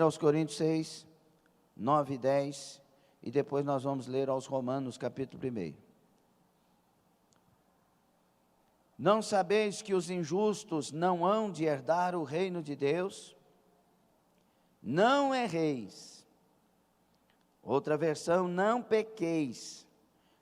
1 aos Coríntios 6, 9 e 10, e depois nós vamos ler aos Romanos, capítulo 1. Não sabeis que os injustos não hão de herdar o reino de Deus? Não erreis. Outra versão, não pequeis,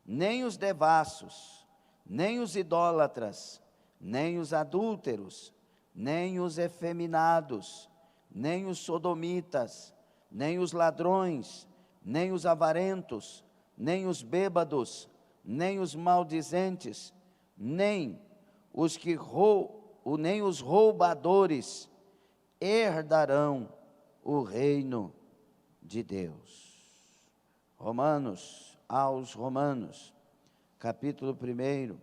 nem os devassos, nem os idólatras, nem os adúlteros, nem os efeminados, nem os sodomitas, nem os ladrões, nem os avarentos, nem os bêbados, nem os maldizentes, nem os roubadores herdarão o reino de Deus. Aos Romanos, capítulo 1,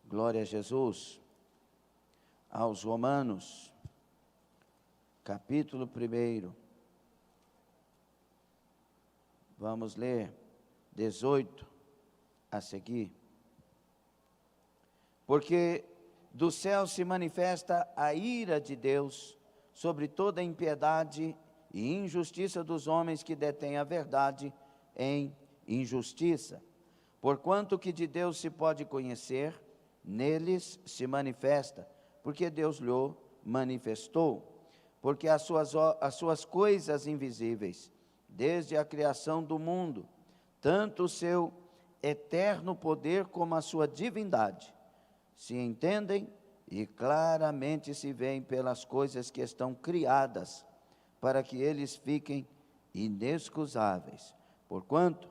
glória a Jesus. Aos Romanos, capítulo 1, vamos ler 18 a seguir. Porque do céu se manifesta a ira de Deus sobre toda a impiedade e injustiça dos homens que detêm a verdade em injustiça. Porquanto que de Deus se pode conhecer, neles se manifesta, porque Deus lhe manifestou. Porque as suas coisas invisíveis, desde a criação do mundo, tanto o seu eterno poder como a sua divindade, se entendem e claramente se veem pelas coisas que estão criadas, para que eles fiquem inexcusáveis. Porquanto,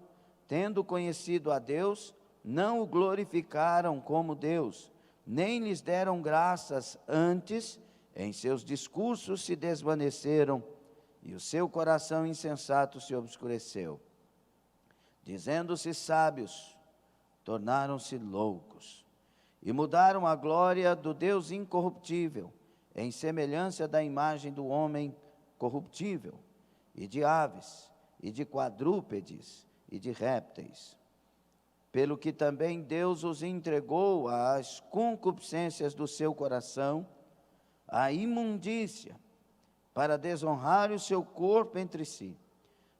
tendo conhecido a Deus, não o glorificaram como Deus, nem lhes deram graças, antes, em seus discursos se desvaneceram, e o seu coração insensato se obscureceu. Dizendo-se sábios, tornaram-se loucos, e mudaram a glória do Deus incorruptível, em semelhança da imagem do homem corruptível, e de aves, e de quadrúpedes, e de répteis. Pelo que também Deus os entregou às concupiscências do seu coração, à imundícia, para desonrar o seu corpo entre si,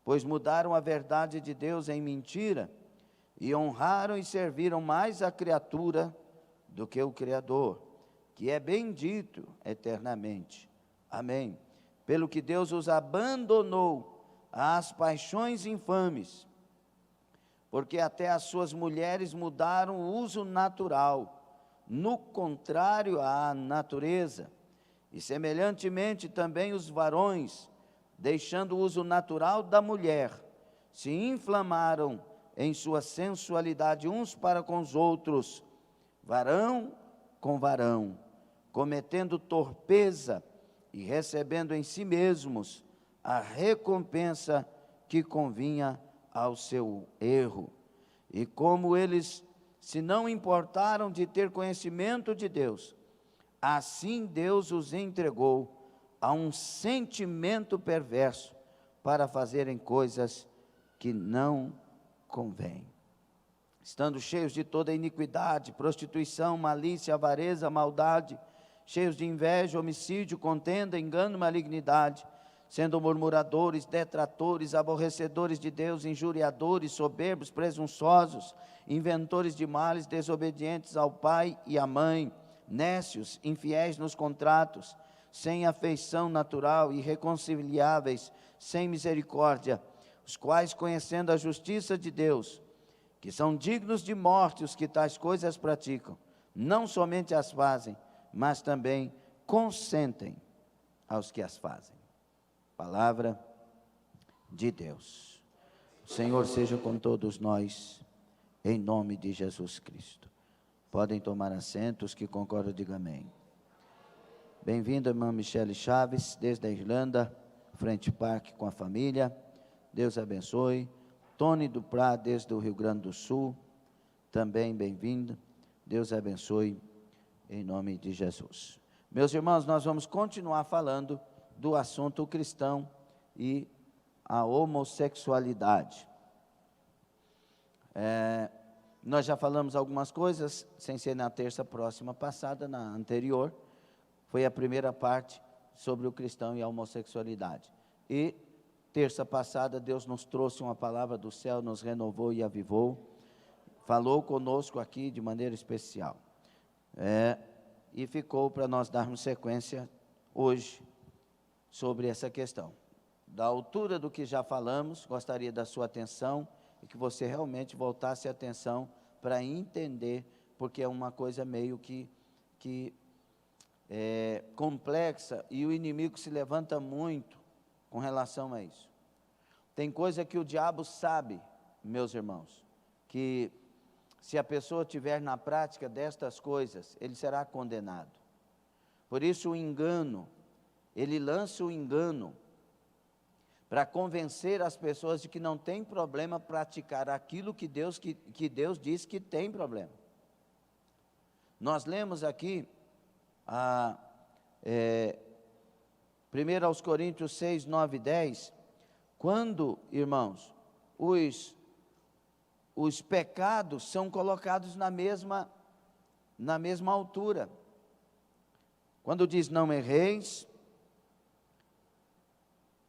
pois mudaram a verdade de Deus em mentira, e honraram e serviram mais a criatura do que o Criador, que é bendito eternamente. Amém. Pelo que Deus os abandonou às paixões infames, porque até as suas mulheres mudaram o uso natural, no contrário à natureza, e semelhantemente também os varões, deixando o uso natural da mulher, se inflamaram em sua sensualidade uns para com os outros, varão com varão, cometendo torpeza e recebendo em si mesmos a recompensa que convinha ao seu erro. E como eles se não importaram de ter conhecimento de Deus, assim Deus os entregou a um sentimento perverso para fazerem coisas que não convêm. Estando cheios de toda iniquidade, prostituição, malícia, avareza, maldade, cheios de inveja, homicídio, contenda, engano, malignidade, sendo murmuradores, detratores, aborrecedores de Deus, injuriadores, soberbos, presunçosos, inventores de males, desobedientes ao pai e à mãe, nécios, infiéis nos contratos, sem afeição natural, irreconciliáveis, sem misericórdia, os quais, conhecendo a justiça de Deus, que são dignos de morte os que tais coisas praticam, não somente as fazem, mas também consentem aos que as fazem. Palavra de Deus. O Senhor seja com todos nós, em nome de Jesus Cristo. Podem tomar assentos, que concordam, digam amém. Bem-vinda, irmã Michele Chaves, desde a Irlanda, Frente Parque com a família. Deus abençoe. Tony Duprá, desde o Rio Grande do Sul, também bem-vindo. Deus abençoe, em nome de Jesus. Meus irmãos, nós vamos continuar falando do assunto cristão e a homossexualidade. Nós já falamos algumas coisas, sem ser na terça próxima passada, na anterior. Foi a primeira parte sobre o cristão e a homossexualidade. E terça passada Deus nos trouxe uma palavra do céu, nos renovou e avivou, falou conosco aqui de maneira especial. E ficou para nós darmos sequência hoje sobre essa questão. Da altura do que já falamos, gostaria da sua atenção e que você realmente voltasse a atenção para entender, porque é uma coisa meio que complexa e o inimigo se levanta muito com relação a isso. Tem coisa que o diabo sabe, meus irmãos, que se a pessoa tiver na prática destas coisas, ele será condenado. Por isso o engano, ele lança o engano para convencer as pessoas de que não tem problema praticar aquilo que Deus diz que tem problema. Nós lemos aqui, 1 aos Coríntios 6, 9 e 10, quando, irmãos, os pecados são colocados na mesma altura. Quando diz não erreis,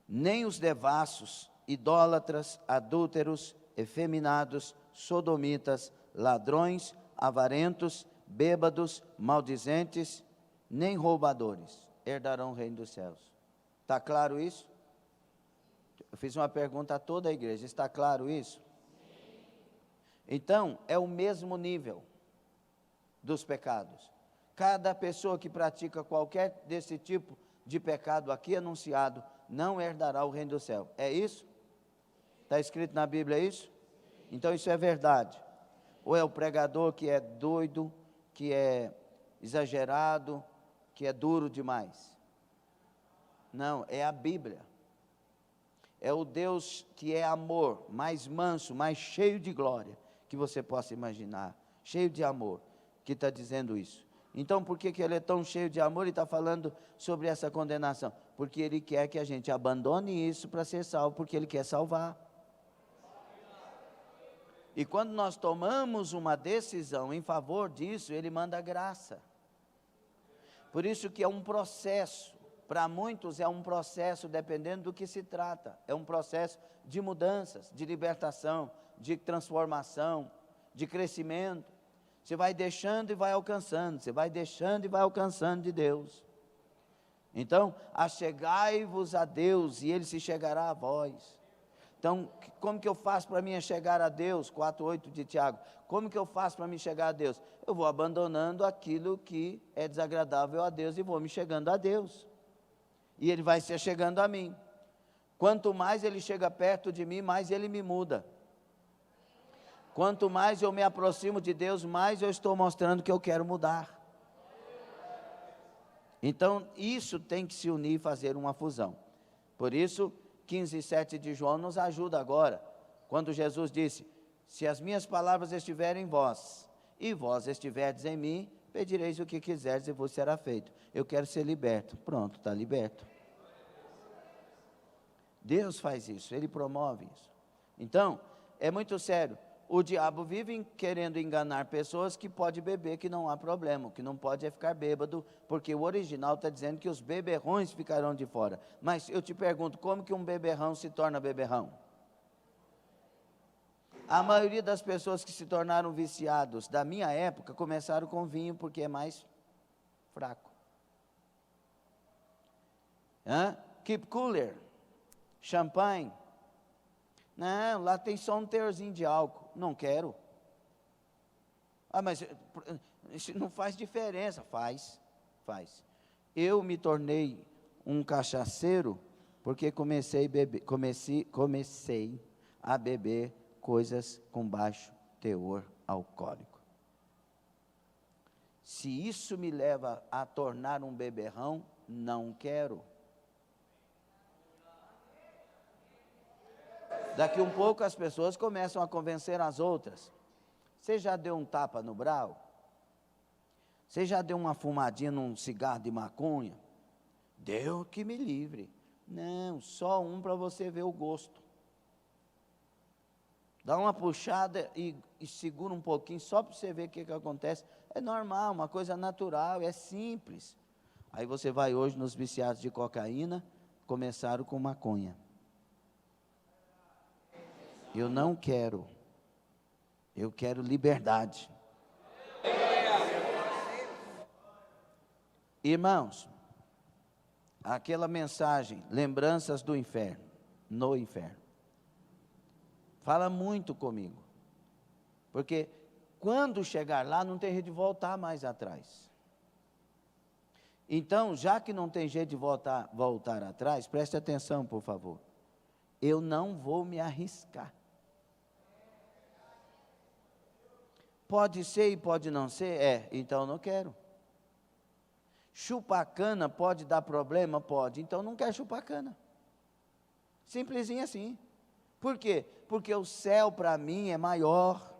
nem os devassos, idólatras, adúlteros, efeminados, sodomitas, ladrões, avarentos, bêbados, maldizentes, nem roubadores herdarão o reino dos céus. Está claro isso? Eu fiz uma pergunta a toda a igreja, está claro isso? Então, é o mesmo nível dos pecados. Cada pessoa que pratica qualquer desse tipo de pecado aqui anunciado, não herdará o reino do céu. É isso? Está escrito na Bíblia isso? Então isso é verdade. Ou é o pregador que é doido, que é exagerado, que é duro demais? Não, é a Bíblia. É o Deus que é amor, mais manso, mais cheio de glória que você possa imaginar, cheio de amor, que está dizendo isso. Então, por que ele é tão cheio de amor e está falando sobre essa condenação? Porque ele quer que a gente abandone isso para ser salvo, porque ele quer salvar. E quando nós tomamos uma decisão em favor disso, ele manda graça. Por isso que é um processo, para muitos é um processo, dependendo do que se trata, é um processo de mudanças, de libertação, de transformação, de crescimento. Você vai deixando e vai alcançando, você vai deixando e vai alcançando de Deus. Então, achegai-vos a Deus e Ele se chegará a vós. Então, como que eu faço para me chegar a Deus? 4:8 de Tiago. Como que eu faço para me chegar a Deus? Eu vou abandonando aquilo que é desagradável a Deus e vou me chegando a Deus. E Ele vai se chegando a mim. Quanto mais Ele chega perto de mim, mais Ele me muda. Quanto mais eu me aproximo de Deus, mais eu estou mostrando que eu quero mudar. Então, isso tem que se unir e fazer uma fusão. Por isso, 15:7 de João nos ajuda agora, quando Jesus disse: se as minhas palavras estiverem em vós, e vós estiverdes em mim, pedireis o que quiserdes e vos será feito. Eu quero ser liberto. Pronto, está liberto. Deus faz isso, Ele promove isso. Então, é muito sério. O diabo vive querendo enganar pessoas que pode beber, que não há problema, que não pode é ficar bêbado, porque o original está dizendo que os beberrões ficarão de fora. Mas eu te pergunto, como que um beberrão se torna beberrão? A maioria das pessoas que se tornaram viciados da minha época, começaram com vinho, porque é mais fraco. Keep cooler, champanhe. Não, lá tem só um teorzinho de álcool. Não quero. Mas isso não faz diferença. Faz. Eu me tornei um cachaceiro porque comecei a beber coisas com baixo teor alcoólico. Se isso me leva a tornar um beberrão, não quero. Daqui um pouco as pessoas começam a convencer as outras. Você já deu um tapa no brau? Você já deu uma fumadinha num cigarro de maconha? Deus que me livre. Não, só um para você ver o gosto. Dá uma puxada e segura um pouquinho, só para você ver o que acontece. É normal, uma coisa natural, é simples. Aí você vai hoje nos viciados de cocaína, começaram com maconha. Eu não quero. Eu quero liberdade. Irmãos, aquela mensagem, lembranças do inferno, no inferno, fala muito comigo, porque quando chegar lá, não tem jeito de voltar mais atrás. Então, já que não tem jeito de voltar atrás, preste atenção, por favor, eu não vou me arriscar. Pode ser e pode não ser? Então eu não quero. Chupar cana pode dar problema? Pode, então não quero chupar cana. Simplesinho assim. Por quê? Porque o céu para mim é maior.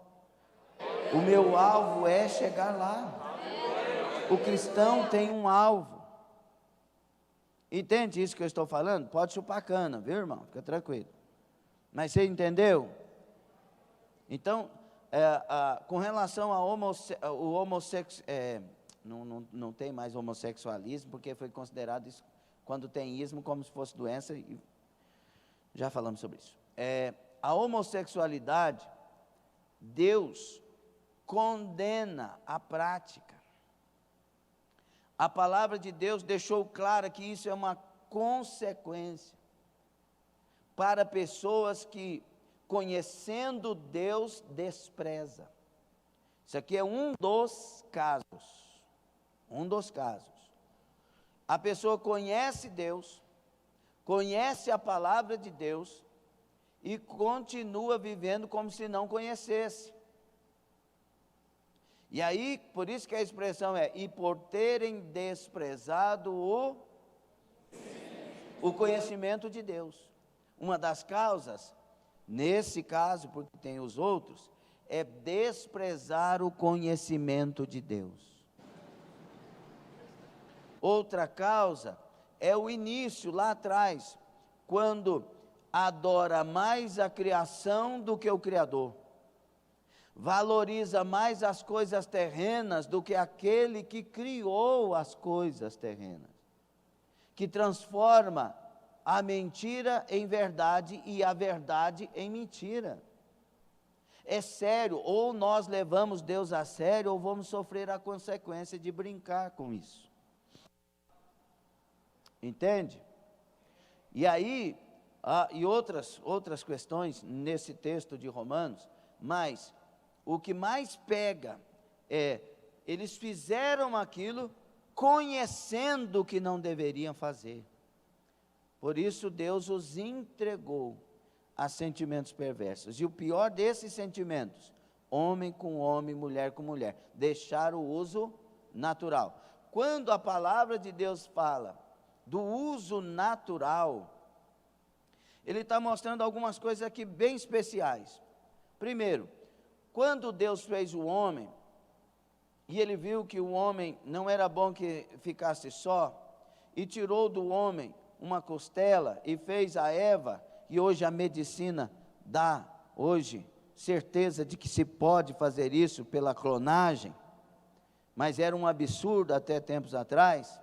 O meu alvo é chegar lá. O cristão tem um alvo. Entende isso que eu estou falando? Pode chupar cana, viu, irmão? Fica tranquilo. Mas você entendeu? Então, com relação ao homossexual, não tem mais homossexualismo, porque foi considerado isso, quando tem ismo, como se fosse doença, e já falamos sobre isso. A homossexualidade, Deus condena a prática. A palavra de Deus deixou claro que isso é uma consequência para pessoas que, conhecendo Deus, despreza. Isso aqui é um dos casos. Um dos casos. A pessoa conhece Deus, conhece a palavra de Deus e continua vivendo como se não conhecesse. E aí, por isso que a expressão e por terem desprezado o conhecimento de Deus. Uma das causas, nesse caso, porque tem os outros, é desprezar o conhecimento de Deus. Outra causa é o início, lá atrás, quando adora mais a criação do que o Criador, valoriza mais as coisas terrenas do que aquele que criou as coisas terrenas, que transforma a mentira em verdade e a verdade em mentira. É sério, ou nós levamos Deus a sério, ou vamos sofrer a consequência de brincar com isso. Entende? E aí, e outras questões nesse texto de Romanos, mas o que mais pega eles fizeram aquilo conhecendo que não deveriam fazer. Por isso Deus os entregou a sentimentos perversos. E o pior desses sentimentos, homem com homem, mulher com mulher, deixar o uso natural. Quando a palavra de Deus fala do uso natural, ele está mostrando algumas coisas aqui bem especiais. Primeiro, quando Deus fez o homem, e ele viu que o homem não era bom que ficasse só, e tirou do homem uma costela, e fez a Eva, e hoje a medicina dá, hoje, certeza de que se pode fazer isso pela clonagem, mas era um absurdo até tempos atrás.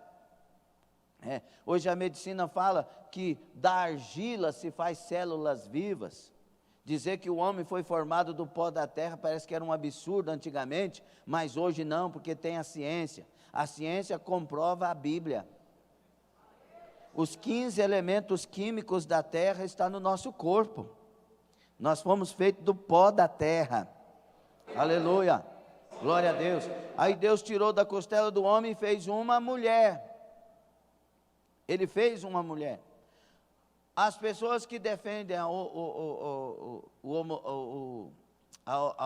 Hoje a medicina fala que da argila se faz células vivas. Dizer que o homem foi formado do pó da terra parece que era um absurdo antigamente, mas hoje não, porque tem a ciência. A ciência comprova a Bíblia. Os 15 elementos químicos da terra estão no nosso corpo. Nós fomos feitos do pó da terra. Aleluia, glória a Deus. Aí Deus tirou da costela do homem e fez uma mulher. Ele fez uma mulher. As pessoas que defendem a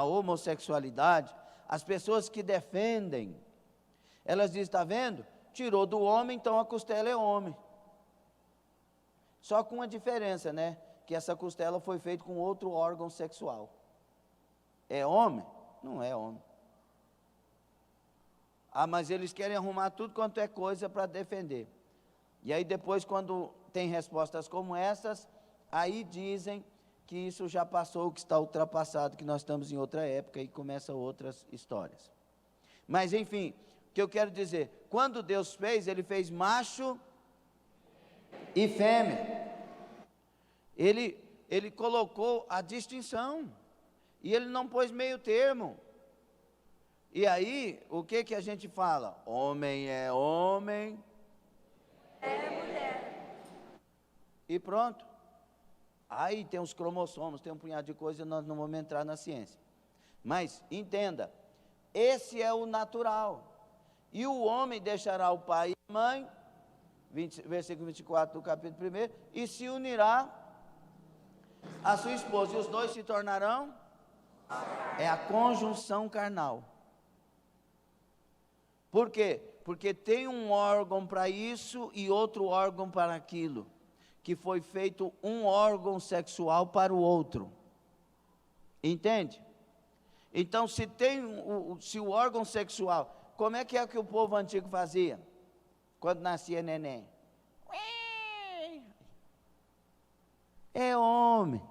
homossexualidade, as pessoas que defendem, elas dizem, está vendo? Tirou do homem, então a costela é homem. Só com uma diferença, né? Que essa costela foi feita com outro órgão sexual. É homem? Não é homem. Mas eles querem arrumar tudo quanto é coisa para defender. E aí depois, quando tem respostas como essas, aí dizem que isso já passou, que está ultrapassado, que nós estamos em outra época, e começam outras histórias. Mas enfim, o que eu quero dizer, quando Deus fez, Ele fez macho e fêmea. Ele colocou a distinção, e Ele não pôs meio termo. E aí, o que a gente fala? Homem é homem, É mulher. e pronto. Aí tem os cromossomos, tem um punhado de coisas, nós não vamos entrar na ciência. Mas, entenda, esse é o natural. E o homem deixará o pai e a mãe, versículo 24 do capítulo 1, e se unirá a sua esposa, e os dois se tornarão, é a conjunção carnal. Por quê? Porque tem um órgão para isso e outro órgão para aquilo, que foi feito um órgão sexual para o outro. Entende? Então, se o órgão sexual, como é que o povo antigo fazia? Quando nascia neném? É homem.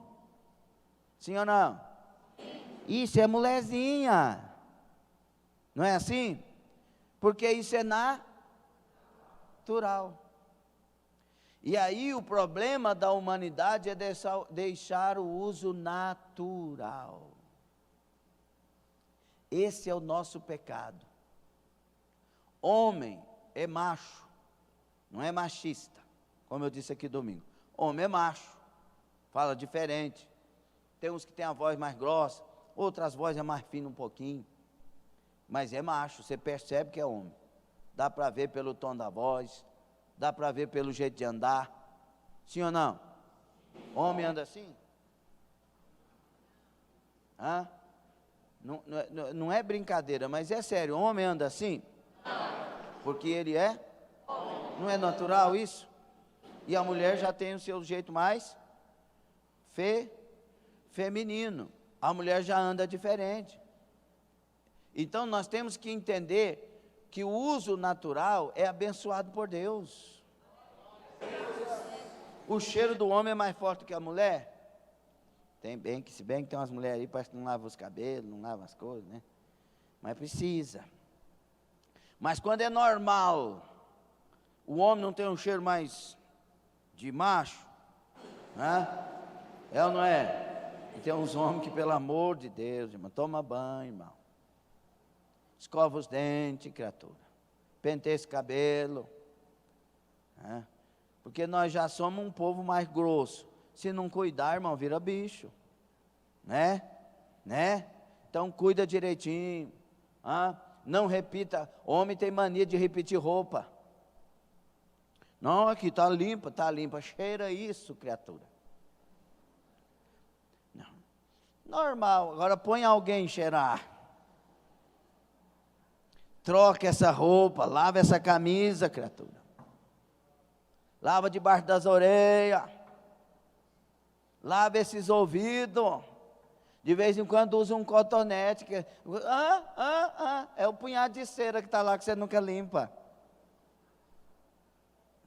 Sim ou não? Isso é mulherzinha. Não é assim? Porque isso é natural. E aí o problema da humanidade é deixar o uso natural. Esse é o nosso pecado. Homem é macho, não é machista, como eu disse aqui domingo. Homem é macho, fala diferente. Tem uns que tem a voz mais grossa, outras vozes é mais fina um pouquinho. Mas é macho, você percebe que é homem. Dá para ver pelo tom da voz, dá para ver pelo jeito de andar. Sim ou não? Homem anda assim? Hã? Não é brincadeira, mas é sério. Homem anda assim? Porque ele é? Não é natural isso? E a mulher já tem o seu jeito mais feminino. A mulher já anda diferente. Então nós temos que entender que o uso natural é abençoado por Deus. O cheiro do homem é mais forte que a mulher? Se bem que tem umas mulheres aí, parece que não lavam os cabelos, não lavam as coisas, né? Mas precisa. Mas quando é normal, o homem não tem um cheiro mais de macho, né? É ou não é? E tem uns homens que, pelo amor de Deus, irmão, toma banho, irmão. Escova os dentes, criatura. Penteia esse cabelo. Né? Porque nós já somos um povo mais grosso. Se não cuidar, irmão, vira bicho. Né? Então cuida direitinho. Não repita. Homem tem mania de repetir roupa. Não, aqui está limpa. Cheira isso, criatura. Não. Normal. Agora põe alguém cheirar. Troca essa roupa, lava essa camisa, criatura. Lava debaixo das orelhas. Lava esses ouvidos. De vez em quando usa um cotonete. É o punhado de cera que está lá que você nunca limpa.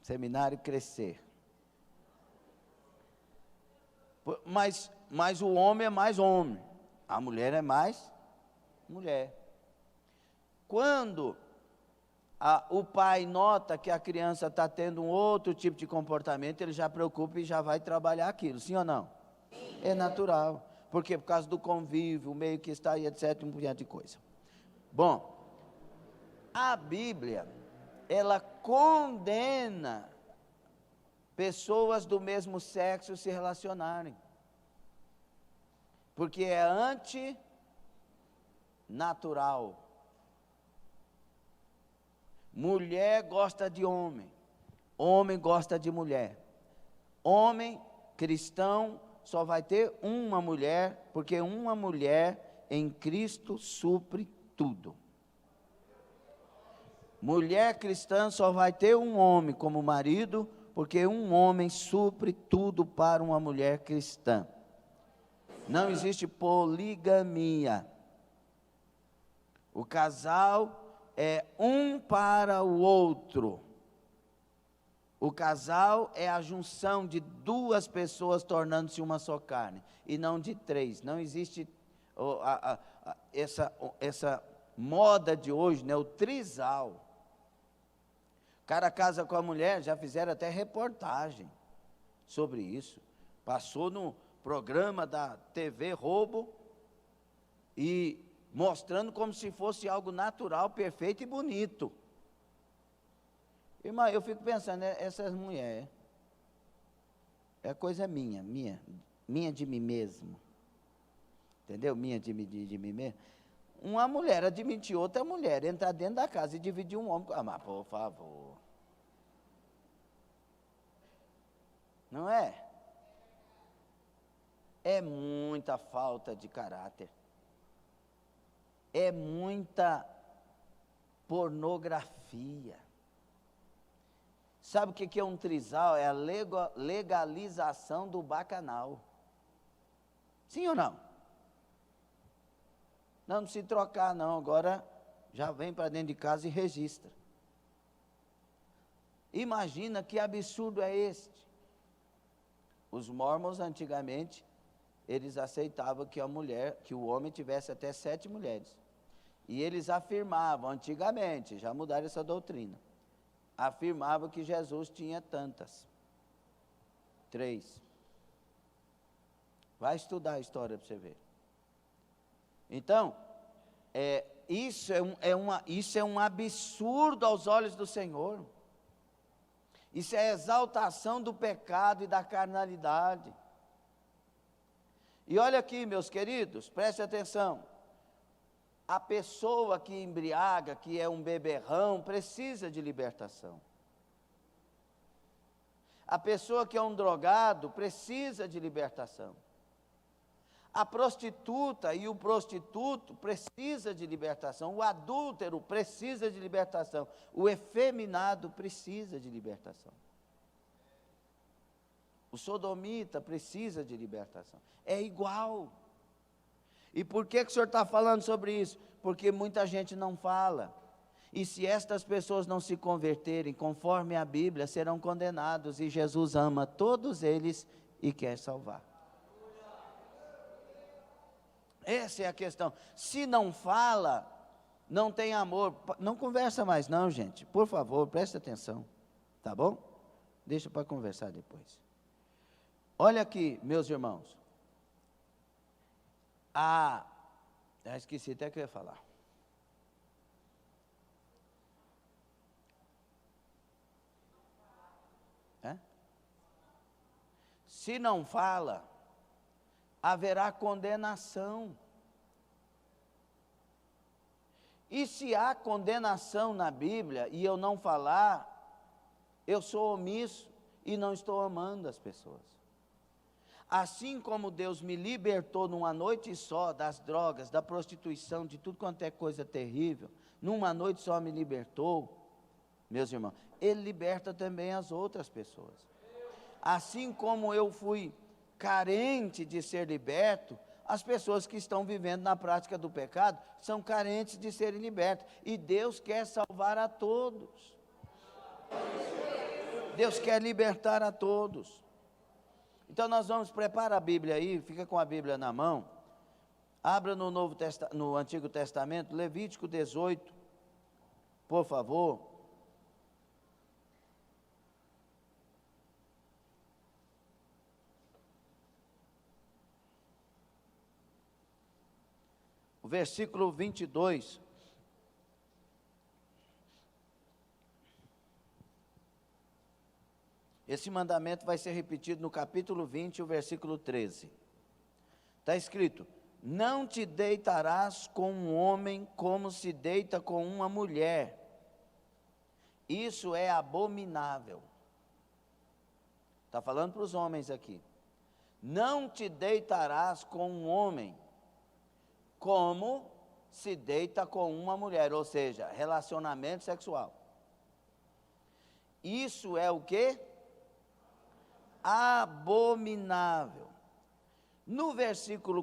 Seminário Crescer. Mas o homem é mais homem. A mulher é mais mulher. Quando o pai nota que a criança está tendo um outro tipo de comportamento, ele já preocupa e já vai trabalhar aquilo, sim ou não? Sim. É natural, porque por causa do convívio, o meio que está aí, etc, um punhado de coisa. Bom, a Bíblia, ela condena pessoas do mesmo sexo se relacionarem, porque é antinatural. Mulher gosta de homem, homem gosta de mulher. Homem cristão só vai ter uma mulher, porque uma mulher em Cristo supre tudo. Mulher cristã só vai ter um homem como marido, porque um homem supre tudo para uma mulher cristã. Não existe poligamia. O casal é um para o outro. O casal é a junção de duas pessoas tornando-se uma só carne, e não de três. Não existe moda de hoje, né? O trisal. O cara casa com a mulher, já fizeram até reportagem sobre isso. Passou no programa da TV Roubo e mostrando como se fosse algo natural, perfeito e bonito. Irmã, eu fico pensando, essas mulheres, é coisa minha de mim mesmo. Entendeu? Minha de mim mesmo. Uma mulher admitir outra mulher, entrar dentro da casa e dividir um homem. Ah, mas por favor. Não é? É muita falta de caráter. É muita pornografia. Sabe o que é um trisal? É a legalização do bacanal. Sim ou não? Não precisa trocar não, agora já vem para dentro de casa e registra. Imagina que absurdo é este. Os mormons antigamente, eles aceitavam que o homem tivesse até 7 mulheres. E eles afirmavam, antigamente, já mudaram essa doutrina, afirmavam que Jesus tinha tantas. 3. Vai estudar a história para você ver. Então, isso é um absurdo aos olhos do Senhor. Isso é a exaltação do pecado e da carnalidade. E olha aqui, meus queridos, preste atenção. A pessoa que embriaga, que é um beberrão, precisa de libertação. A pessoa que é um drogado precisa de libertação. A prostituta e o prostituto precisa de libertação. O adúltero precisa de libertação. O efeminado precisa de libertação. O sodomita precisa de libertação. É igual. E por que o senhor está falando sobre isso? Porque muita gente não fala. E se estas pessoas não se converterem conforme a Bíblia, serão condenados. E Jesus ama todos eles e quer salvar. Essa é a questão. Se não fala, não tem amor. Não conversa mais não, gente. Por favor, preste atenção. Tá bom? Deixa para conversar depois. Olha aqui, meus irmãos. Já esqueci até o que eu ia falar. Se não fala, haverá condenação. E se há condenação na Bíblia e eu não falar, eu sou omisso e não estou amando as pessoas. Assim como Deus me libertou numa noite só das drogas, da prostituição, de tudo quanto é coisa terrível, numa noite só me libertou, meus irmãos, Ele liberta também as outras pessoas. Assim como eu fui carente de ser liberto, as pessoas que estão vivendo na prática do pecado são carentes de serem libertas. E Deus quer salvar a todos. Deus quer libertar a todos. Então nós vamos preparar a Bíblia aí, fica com a Bíblia na mão. Abra no Antigo Testamento, Levítico 18, por favor. O versículo 22. Esse mandamento vai ser repetido no capítulo 20, o versículo 13. Está escrito: não te deitarás com um homem como se deita com uma mulher. Isso é abominável. Está falando para os homens aqui. Não te deitarás com um homem como se deita com uma mulher, ou seja, relacionamento sexual. Isso é o quê? Abominável. No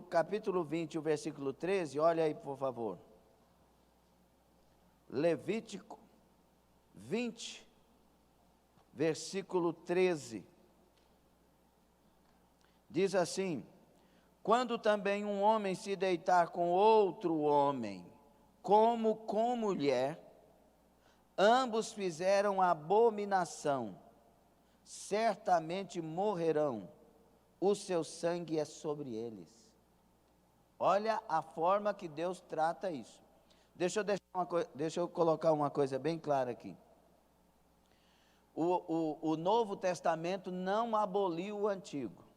capítulo 20, o versículo 13, olha aí por favor. Levítico 20, versículo 13. Diz assim: quando também um homem se deitar com outro homem, como com mulher, ambos fizeram abominação, certamente morrerão, o seu sangue é sobre eles. Olha a forma que Deus trata isso. Deixa eu colocar uma coisa bem clara aqui. O Novo Testamento não aboliu o Antigo.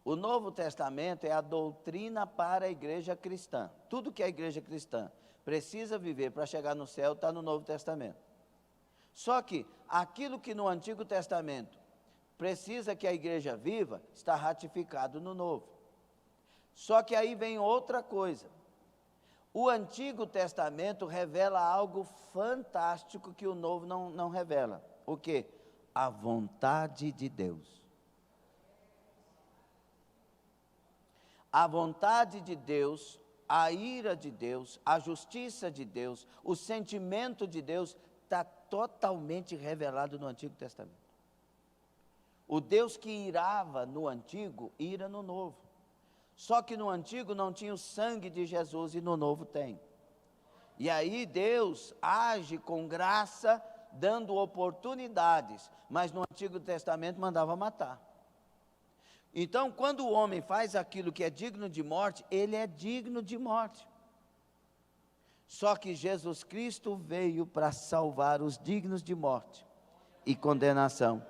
O Novo Testamento é a doutrina para a igreja cristã. Tudo que a igreja cristã precisa viver para chegar no céu está no Novo Testamento. Só que aquilo que no Antigo Testamento precisa que a igreja viva, está ratificado no Novo. Só que aí vem outra coisa. O Antigo Testamento revela algo fantástico que o Novo não revela. O quê? A vontade de Deus. A vontade de Deus, a ira de Deus, a justiça de Deus, o sentimento de Deus está totalmente revelado no Antigo Testamento. O Deus que irava no Antigo, ira no Novo. Só que no Antigo não tinha o sangue de Jesus e no Novo tem. E aí Deus age com graça, dando oportunidades, mas no Antigo Testamento mandava matar. Então, quando o homem faz aquilo que é digno de morte, ele é digno de morte. Só que Jesus Cristo veio para salvar os dignos de morte e condenação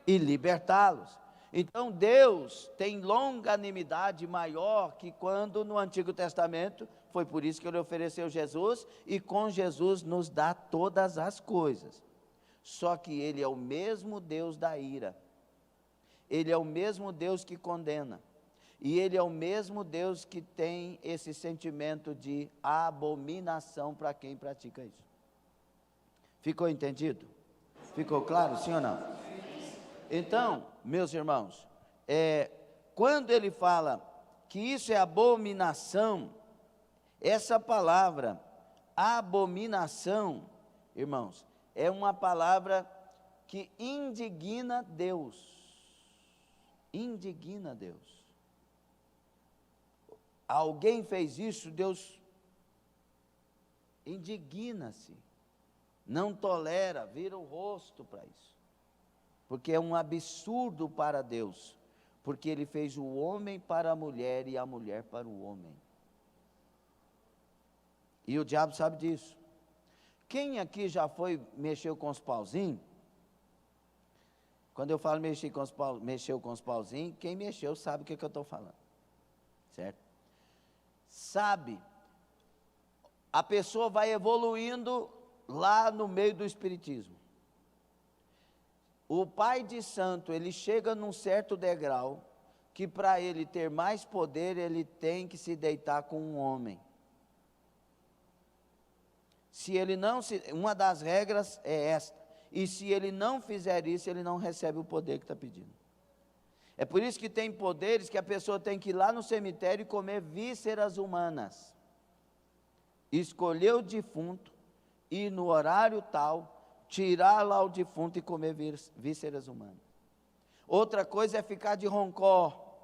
e libertá-los. Então Deus tem longanimidade maior que quando no Antigo Testamento, foi por isso que Ele ofereceu Jesus, e com Jesus nos dá todas as coisas. Só que Ele é o mesmo Deus da ira, Ele é o mesmo Deus que condena, e Ele é o mesmo Deus que tem esse sentimento de abominação para quem pratica isso. Ficou entendido? Ficou claro, sim ou não? Então, meus irmãos, quando ele fala que isso é abominação, essa palavra, abominação, irmãos, é uma palavra que indigna Deus. Indigna Deus. Alguém fez isso, Deus indigna-se, não tolera, vira o rosto para isso. Porque é um absurdo para Deus, porque Ele fez o homem para a mulher e a mulher para o homem. E o diabo sabe disso. Quem aqui já mexeu com os pauzinhos? Quando eu falo mexeu com os pauzinhos, quem mexeu sabe o que eu estou falando, certo? Sabe, a pessoa vai evoluindo lá no meio do espiritismo. O pai de santo, ele chega num certo degrau, que para ele ter mais poder, ele tem que se deitar com um homem. Uma das regras é esta, e se ele não fizer isso, ele não recebe o poder que está pedindo. É por isso que tem poderes que a pessoa tem que ir lá no cemitério e comer vísceras humanas. Escolher o defunto, ir no horário tal, tirar lá o defunto e comer vísceras humanas. Outra coisa é ficar de roncó,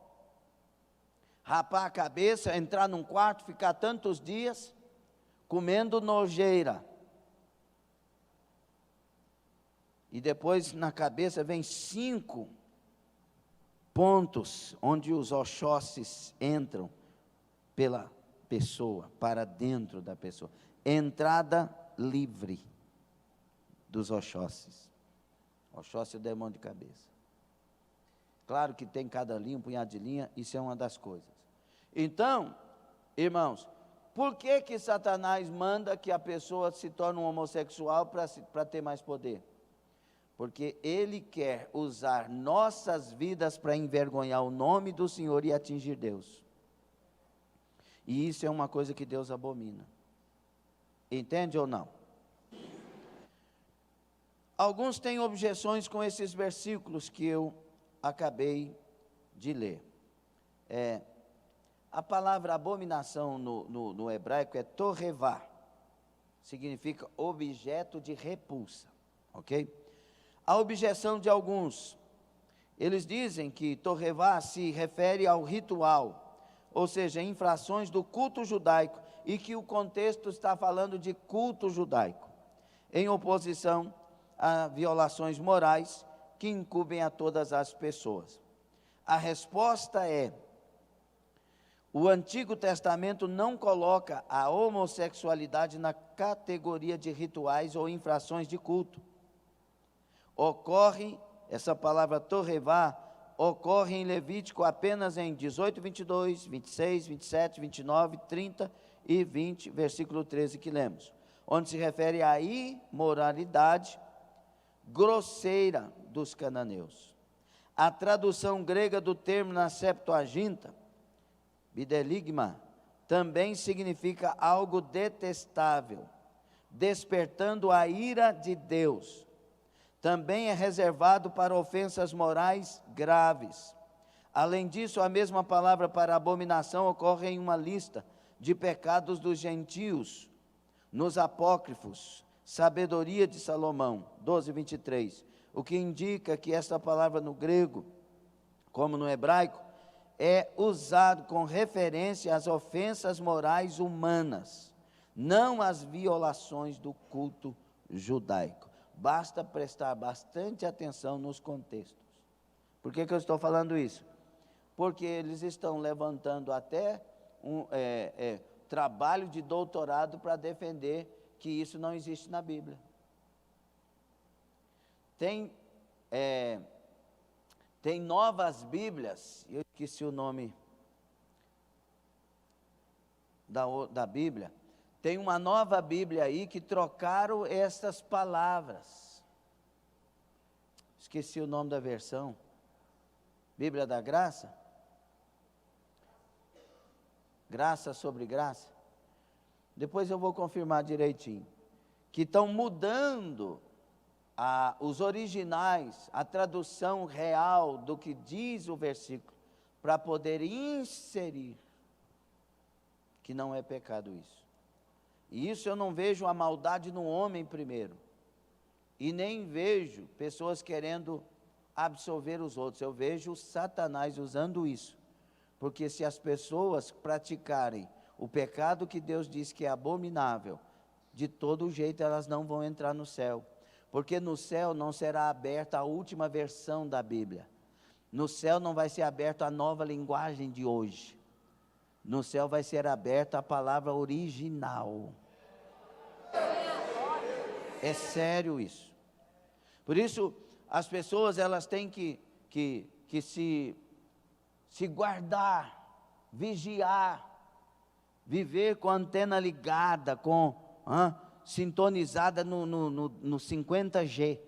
rapar a cabeça, entrar num quarto, ficar tantos dias comendo nojeira. E depois na cabeça vem 5 pontos onde os oxóssis entram pela pessoa, para dentro da pessoa. Entrada livre dos oxóssis. Oxóssi é o demônio de cabeça. Claro que tem cada linha, um punhado de linha, isso é uma das coisas. Então, irmãos, por que Satanás manda que a pessoa se torne um homossexual para ter mais poder? Porque ele quer usar nossas vidas para envergonhar o nome do Senhor e atingir Deus. E isso é uma coisa que Deus abomina. Entende ou não? Alguns têm objeções com esses versículos que eu acabei de ler. A palavra abominação no hebraico é torrevá, significa objeto de repulsa, ok? A objeção de alguns, eles dizem que torrevá se refere ao ritual, ou seja, infrações do culto judaico, e que o contexto está falando de culto judaico, em oposição a violações morais que incumbem a todas as pessoas. A resposta é: o Antigo Testamento não coloca a homossexualidade na categoria de rituais ou infrações de culto. Essa palavra torrevá, ocorre em Levítico apenas em 18, 22, 26, 27, 29, 30 e 20, versículo 13 que lemos, onde se refere à imoralidade grosseira dos cananeus. A tradução grega do termo na Septuaginta, bideligma, também significa algo detestável, despertando a ira de Deus. Também é reservado para ofensas morais graves. Além disso, a mesma palavra para abominação ocorre em uma lista de pecados dos gentios, nos apócrifos, Sabedoria de Salomão, 12, 23, o que indica que esta palavra no grego, como no hebraico, é usado com referência às ofensas morais humanas, não às violações do culto judaico. Basta prestar bastante atenção nos contextos. Por que eu estou falando isso? Porque eles estão levantando até trabalho de doutorado para defender que isso não existe na Bíblia. Tem novas Bíblias, eu esqueci o nome da Bíblia. Tem uma nova Bíblia aí que trocaram essas palavras. Esqueci o nome da versão. Bíblia da Graça? Graça sobre graça? Depois eu vou confirmar direitinho. Que estão mudando os originais, a tradução real do que diz o versículo, para poder inserir que não é pecado isso. E isso eu não vejo a maldade no homem primeiro, e nem vejo pessoas querendo absolver os outros. Eu vejo Satanás usando isso, porque se as pessoas praticarem o pecado que Deus diz que é abominável, de todo jeito elas não vão entrar no céu, porque no céu não será aberta a última versão da Bíblia, no céu não vai ser aberta a nova linguagem de hoje, no céu vai ser aberta a palavra original. É sério isso. Por isso, as pessoas elas têm que se guardar, vigiar, viver com a antena ligada, sintonizada no 50G,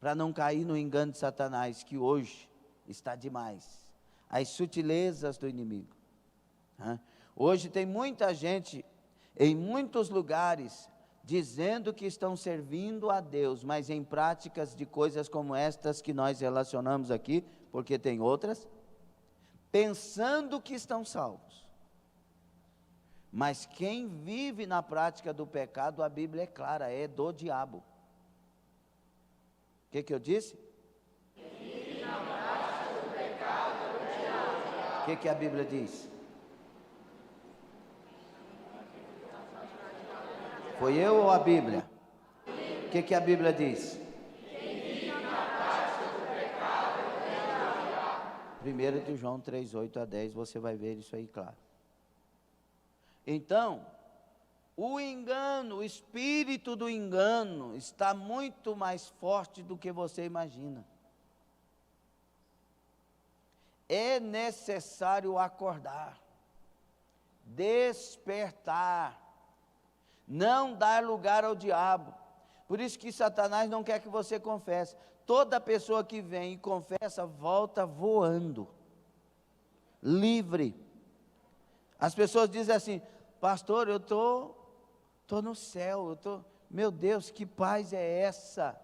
para não cair no engano de Satanás, que hoje está demais. As sutilezas do inimigo. Hoje tem muita gente, em muitos lugares, dizendo que estão servindo a Deus, mas em práticas de coisas como estas que nós relacionamos aqui, porque tem outras, pensando que estão salvos. Mas quem vive na prática do pecado, a Bíblia é clara, é do diabo. O que eu disse? Quem vive na prática do pecado é do diabo. O que a Bíblia diz? Foi eu ou a Bíblia? O que a Bíblia diz? Quem vive na prática do pecado é do diabo. 1 de João 3, 8 a 10, você vai ver isso aí claro. Então, o engano, o espírito do engano está muito mais forte do que você imagina. É necessário acordar, despertar, não dar lugar ao diabo. Por isso que Satanás não quer que você confesse. Toda pessoa que vem e confessa, volta voando, livre. As pessoas dizem assim: pastor, eu estou no céu, meu Deus, que paz é essa?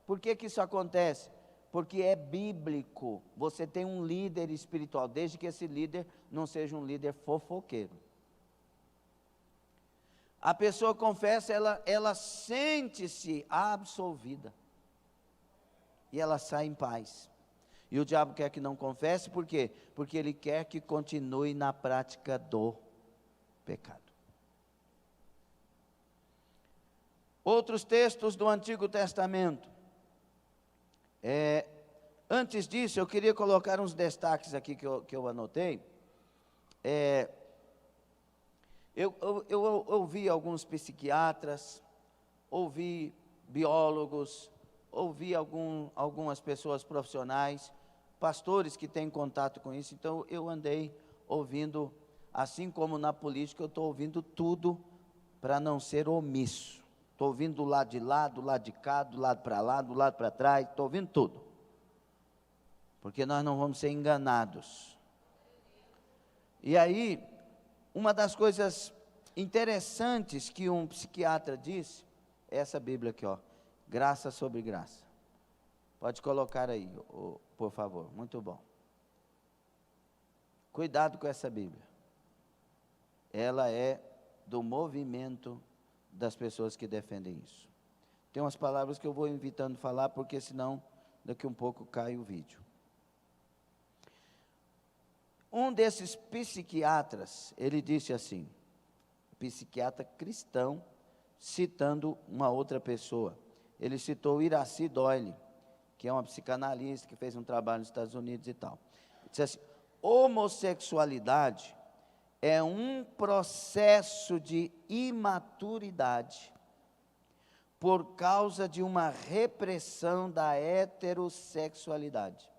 Por que isso acontece? Porque é bíblico. Você tem um líder espiritual, desde que esse líder não seja um líder fofoqueiro. A pessoa confessa, ela sente-se absolvida, e ela sai em paz. E o diabo quer que não confesse, por quê? Porque ele quer que continue na prática do pecado. Outros textos do Antigo Testamento. Antes disso, eu queria colocar uns destaques aqui que eu anotei. Eu ouvi alguns psiquiatras, ouvi biólogos, ouvi algumas pessoas profissionais, pastores que têm contato com isso. Então, eu andei ouvindo, assim como na política, eu estou ouvindo tudo para não ser omisso. Estou ouvindo do lado de lá, do lado de cá, do lado para lá, do lado para trás, estou ouvindo tudo. Porque nós não vamos ser enganados. E aí, uma das coisas interessantes que um psiquiatra disse, é essa Bíblia aqui, ó, graça sobre graça. Pode colocar aí, por favor, muito bom. Cuidado com essa Bíblia. Ela é do movimento das pessoas que defendem isso. Tem umas palavras que eu vou evitando falar, porque senão daqui um pouco cai o vídeo. Um desses psiquiatras, ele disse assim, psiquiatra cristão, citando uma outra pessoa. Ele citou Iracy Doyle, que é uma psicanalista, que fez um trabalho nos Estados Unidos e tal. Ele disse assim, homossexualidade é um processo de imaturidade por causa de uma repressão da heterossexualidade.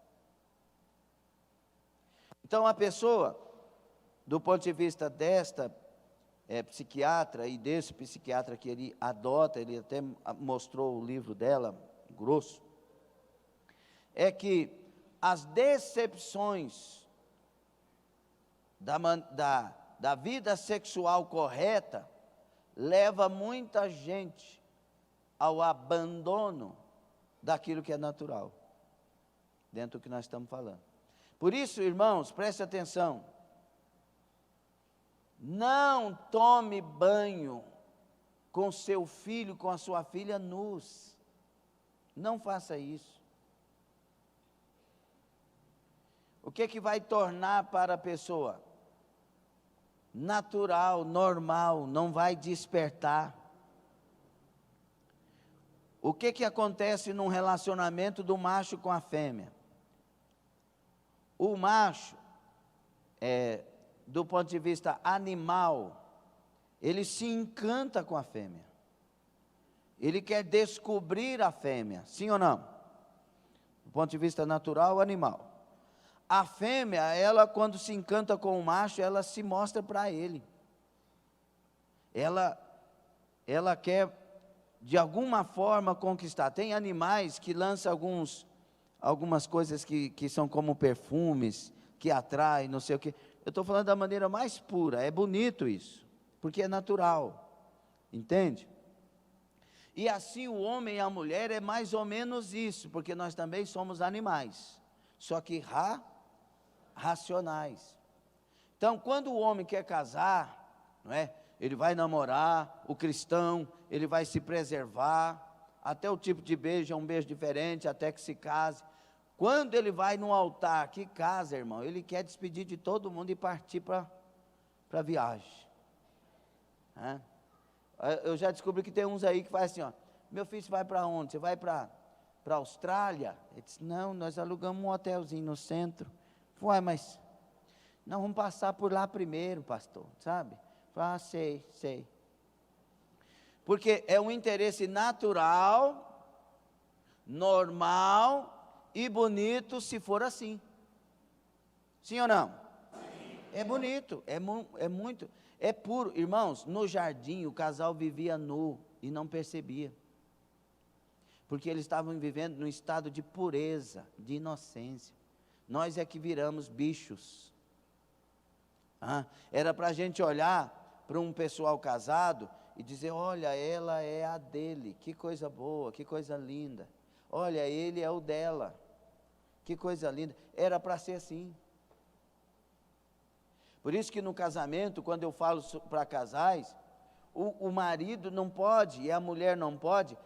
Então, a pessoa, do ponto de vista desta psiquiatra e desse psiquiatra que ele adota, ele até mostrou o livro dela, grosso, é que as decepções da vida sexual correta leva muita gente ao abandono daquilo que é natural, dentro do que nós estamos falando. Por isso, irmãos, preste atenção, não tome banho com seu filho, com a sua filha nus, não faça isso. O que vai tornar para a pessoa? Natural, normal, não vai despertar. O que acontece num relacionamento do macho com a fêmea? O macho, do ponto de vista animal, ele se encanta com a fêmea. Ele quer descobrir a fêmea, sim ou não? Do ponto de vista natural, animal. A fêmea, ela quando se encanta com o macho, ela se mostra para ele. Ela quer, de alguma forma, conquistar. Tem animais que lançam algumas coisas que são como perfumes, que atraem, não sei o quê. Eu estou falando da maneira mais pura, é bonito isso, porque é natural, entende? E assim o homem e a mulher é mais ou menos isso, porque nós também somos animais, só que racionais. Então, quando o homem quer casar, não é? Ele vai namorar, o cristão, ele vai se preservar, até o tipo de beijo é um beijo diferente, até que se case. Quando ele vai no altar que casa, irmão, ele quer despedir de todo mundo e partir para a viagem. Eu já descobri que tem uns aí que fazem assim, ó, meu filho, você vai para onde? Você vai para a Austrália? Ele disse, não, nós alugamos um hotelzinho no centro. Uai, mas não, vamos passar por lá primeiro, pastor, sabe? Sei. Porque é um interesse natural, normal e bonito se for assim. Sim ou não? Sim. É bonito, é muito, é puro. Irmãos, no jardim o casal vivia nu e não percebia. Porque eles estavam vivendo num estado de pureza, de inocência. Nós é que viramos bichos. Era para a gente olhar para um pessoal casado e dizer, olha, ela é a dele, que coisa boa, que coisa linda. Olha, ele é o dela, que coisa linda. Era para ser assim. Por isso que no casamento, quando eu falo para casais, o marido não pode e a mulher não pode,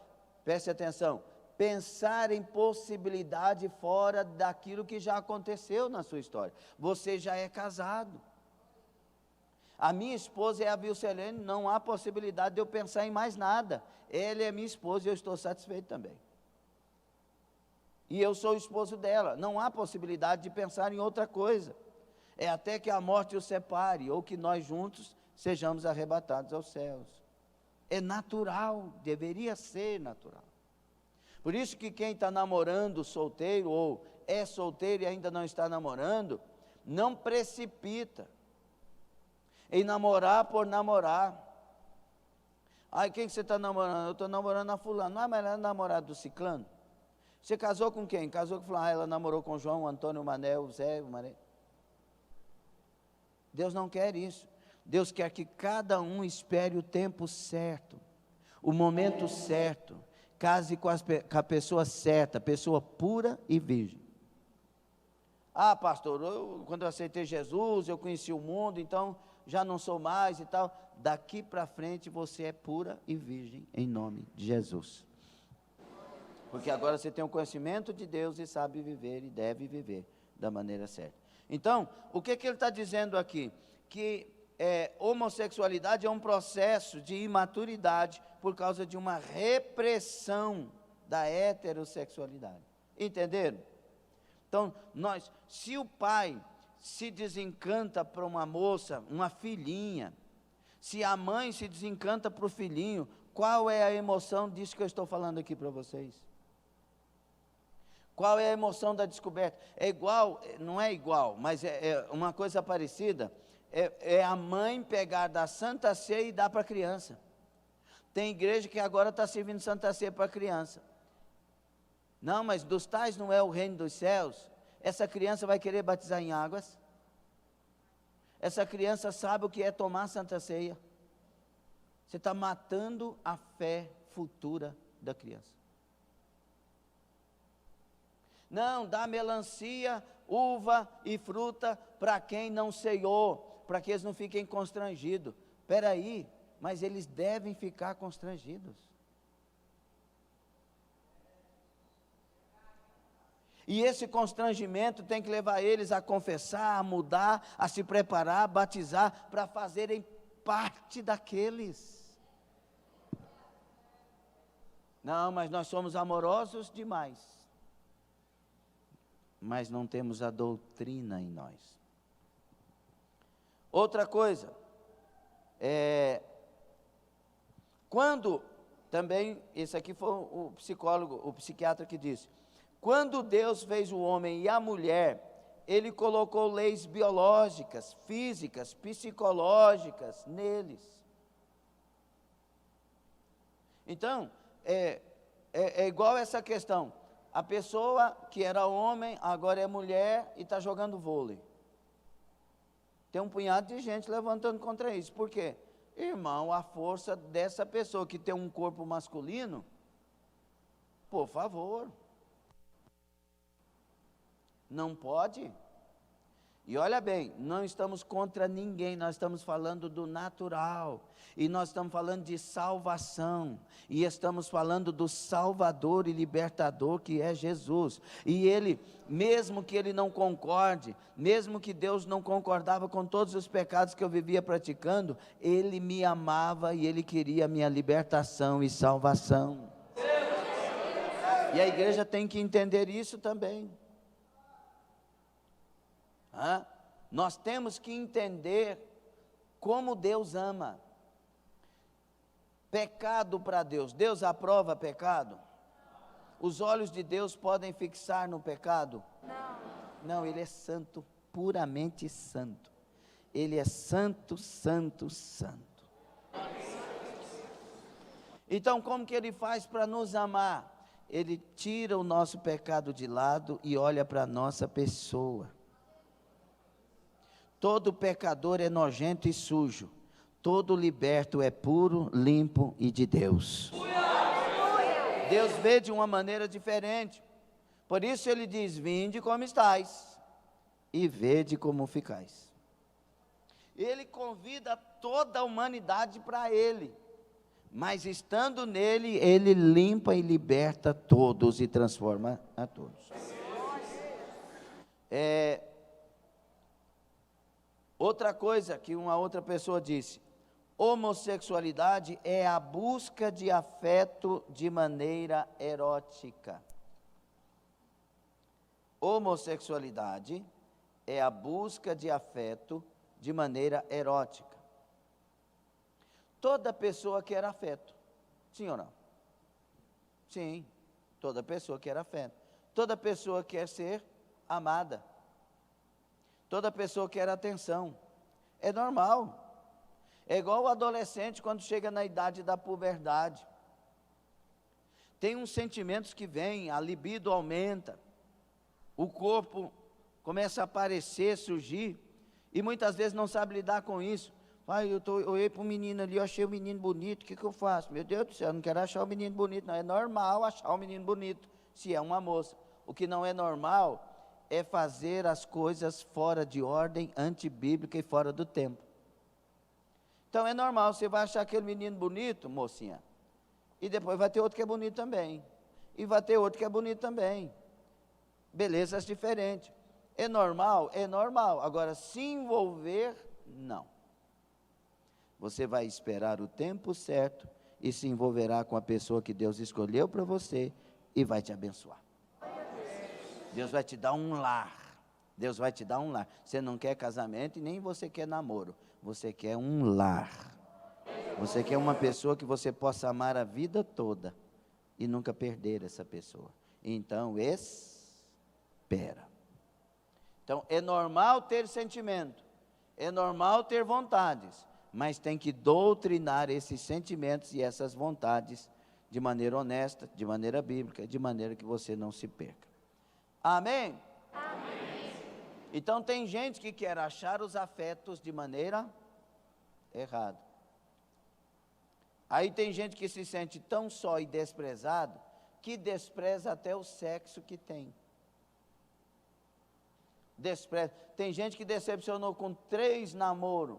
preste atenção, pensar em possibilidade fora daquilo que já aconteceu na sua história. Você já é casado. A minha esposa é a Vilcelene, não há possibilidade de eu pensar em mais nada. Ela é minha esposa e eu estou satisfeito também. E eu sou o esposo dela, não há possibilidade de pensar em outra coisa. É até que a morte os separe, ou que nós juntos sejamos arrebatados aos céus. É natural, deveria ser natural. Por isso que quem está namorando solteiro, ou é solteiro e ainda não está namorando, não precipita em namorar por namorar. Ai, quem que você está namorando? Eu estou namorando a fulano. Ah, mas ela é namorada do ciclano. Você casou com quem? Casou com fulano. Ah, ela namorou com João, Antônio, Manel, Zé, Maria. Deus não quer isso. Deus quer que cada um espere o tempo certo, o momento certo, case com a pessoa certa, pessoa pura e virgem. Ah, pastor, quando eu aceitei Jesus, eu conheci o mundo, então já não sou mais e tal. Daqui para frente você é pura e virgem em nome de Jesus. Porque agora você tem o conhecimento de Deus e sabe viver e deve viver da maneira certa. Então, o que ele está dizendo aqui? Que homossexualidade é um processo de imaturidade por causa de uma repressão da heterossexualidade. Entenderam? Então, se o pai se desencanta para uma moça, uma filhinha, se a mãe se desencanta para o filhinho, qual é a emoção disso que eu estou falando aqui para vocês? Qual é a emoção da descoberta? É igual, não é igual, mas é uma coisa parecida, é a mãe pegar da Santa Ceia e dar para a criança. Tem igreja que agora está servindo Santa Ceia para a criança. Não, mas dos tais não é o reino dos céus. Essa criança vai querer batizar em águas? Essa criança sabe o que é tomar Santa Ceia? Você está matando a fé futura da criança. Não, dá melancia, uva e fruta para quem não ceiou, para que eles não fiquem constrangidos. Espera aí, mas eles devem ficar constrangidos. E esse constrangimento tem que levar eles a confessar, a mudar, a se preparar, a batizar, para fazerem parte daqueles. Não, mas nós somos amorosos demais. Mas não temos a doutrina em nós. Outra coisa, quando, também, esse aqui foi o psicólogo, o psiquiatra que disse, quando Deus fez o homem e a mulher, Ele colocou leis biológicas, físicas, psicológicas neles. Então, é igual essa questão, a pessoa que era homem, agora é mulher e está jogando vôlei. Tem um punhado de gente levantando contra isso, por quê? Irmão, a força dessa pessoa que tem um corpo masculino, por favor, não pode. E olha bem, não estamos contra ninguém, nós estamos falando do natural, e nós estamos falando de salvação, e estamos falando do Salvador e Libertador que é Jesus, e Ele, mesmo que Ele não concorde, mesmo que Deus não concordava com todos os pecados que eu vivia praticando, Ele me amava e Ele queria minha libertação e salvação, e a igreja tem que entender isso também. Nós temos que entender como Deus ama. Pecado para Deus, Deus aprova pecado? Os olhos de Deus podem fixar no pecado? Não, Ele é santo, puramente santo. Ele é santo, santo, santo. Então, como que Ele faz para nos amar? Ele tira o nosso pecado de lado e olha para a nossa pessoa. Todo pecador é nojento e sujo, todo liberto é puro, limpo e de Deus. Deus vê de uma maneira diferente, por isso Ele diz, vinde como estáis, e vede como ficais. Ele convida toda a humanidade para Ele, mas estando nele, ele limpa e liberta todos e transforma a todos. Outra coisa que uma outra pessoa disse: homossexualidade é a busca de afeto de maneira erótica. Homossexualidade é a busca de afeto de maneira erótica. Toda pessoa quer afeto, sim ou não? Sim, toda pessoa quer afeto. Toda pessoa quer ser amada. Toda pessoa quer atenção. É normal. É igual o adolescente quando chega na idade da puberdade. Tem uns sentimentos que vêm, a libido aumenta, o corpo começa a aparecer, surgir, e muitas vezes não sabe lidar com isso. Eu olhei para o menino ali, eu achei o menino bonito, o que eu faço? Meu Deus do céu, eu não quero achar o menino bonito, não. É normal achar o menino bonito, se é uma moça. O que não é normal é fazer as coisas fora de ordem, antibíblica e fora do tempo. Então é normal, você vai achar aquele menino bonito, mocinha, e depois vai ter outro que é bonito também, e vai ter outro que é bonito também. Belezas diferentes. É normal? É normal. Agora, se envolver, não. Você vai esperar o tempo certo e se envolverá com a pessoa que Deus escolheu para você e vai te abençoar. Deus vai te dar um lar. Deus vai te dar um lar. Você não quer casamento e nem você quer namoro. Você quer um lar. Você quer uma pessoa que você possa amar a vida toda e nunca perder essa pessoa. Então, espera. Então, é normal ter sentimento, é normal ter vontades, mas tem que doutrinar esses sentimentos e essas vontades de maneira honesta, de maneira bíblica, de maneira que você não se perca. Amém? Amém. Então, tem gente que quer achar os afetos de maneira errada. Aí tem gente que se sente tão só e desprezado, que despreza até o sexo que tem. Despreza. Tem gente que decepcionou com 3 namoros,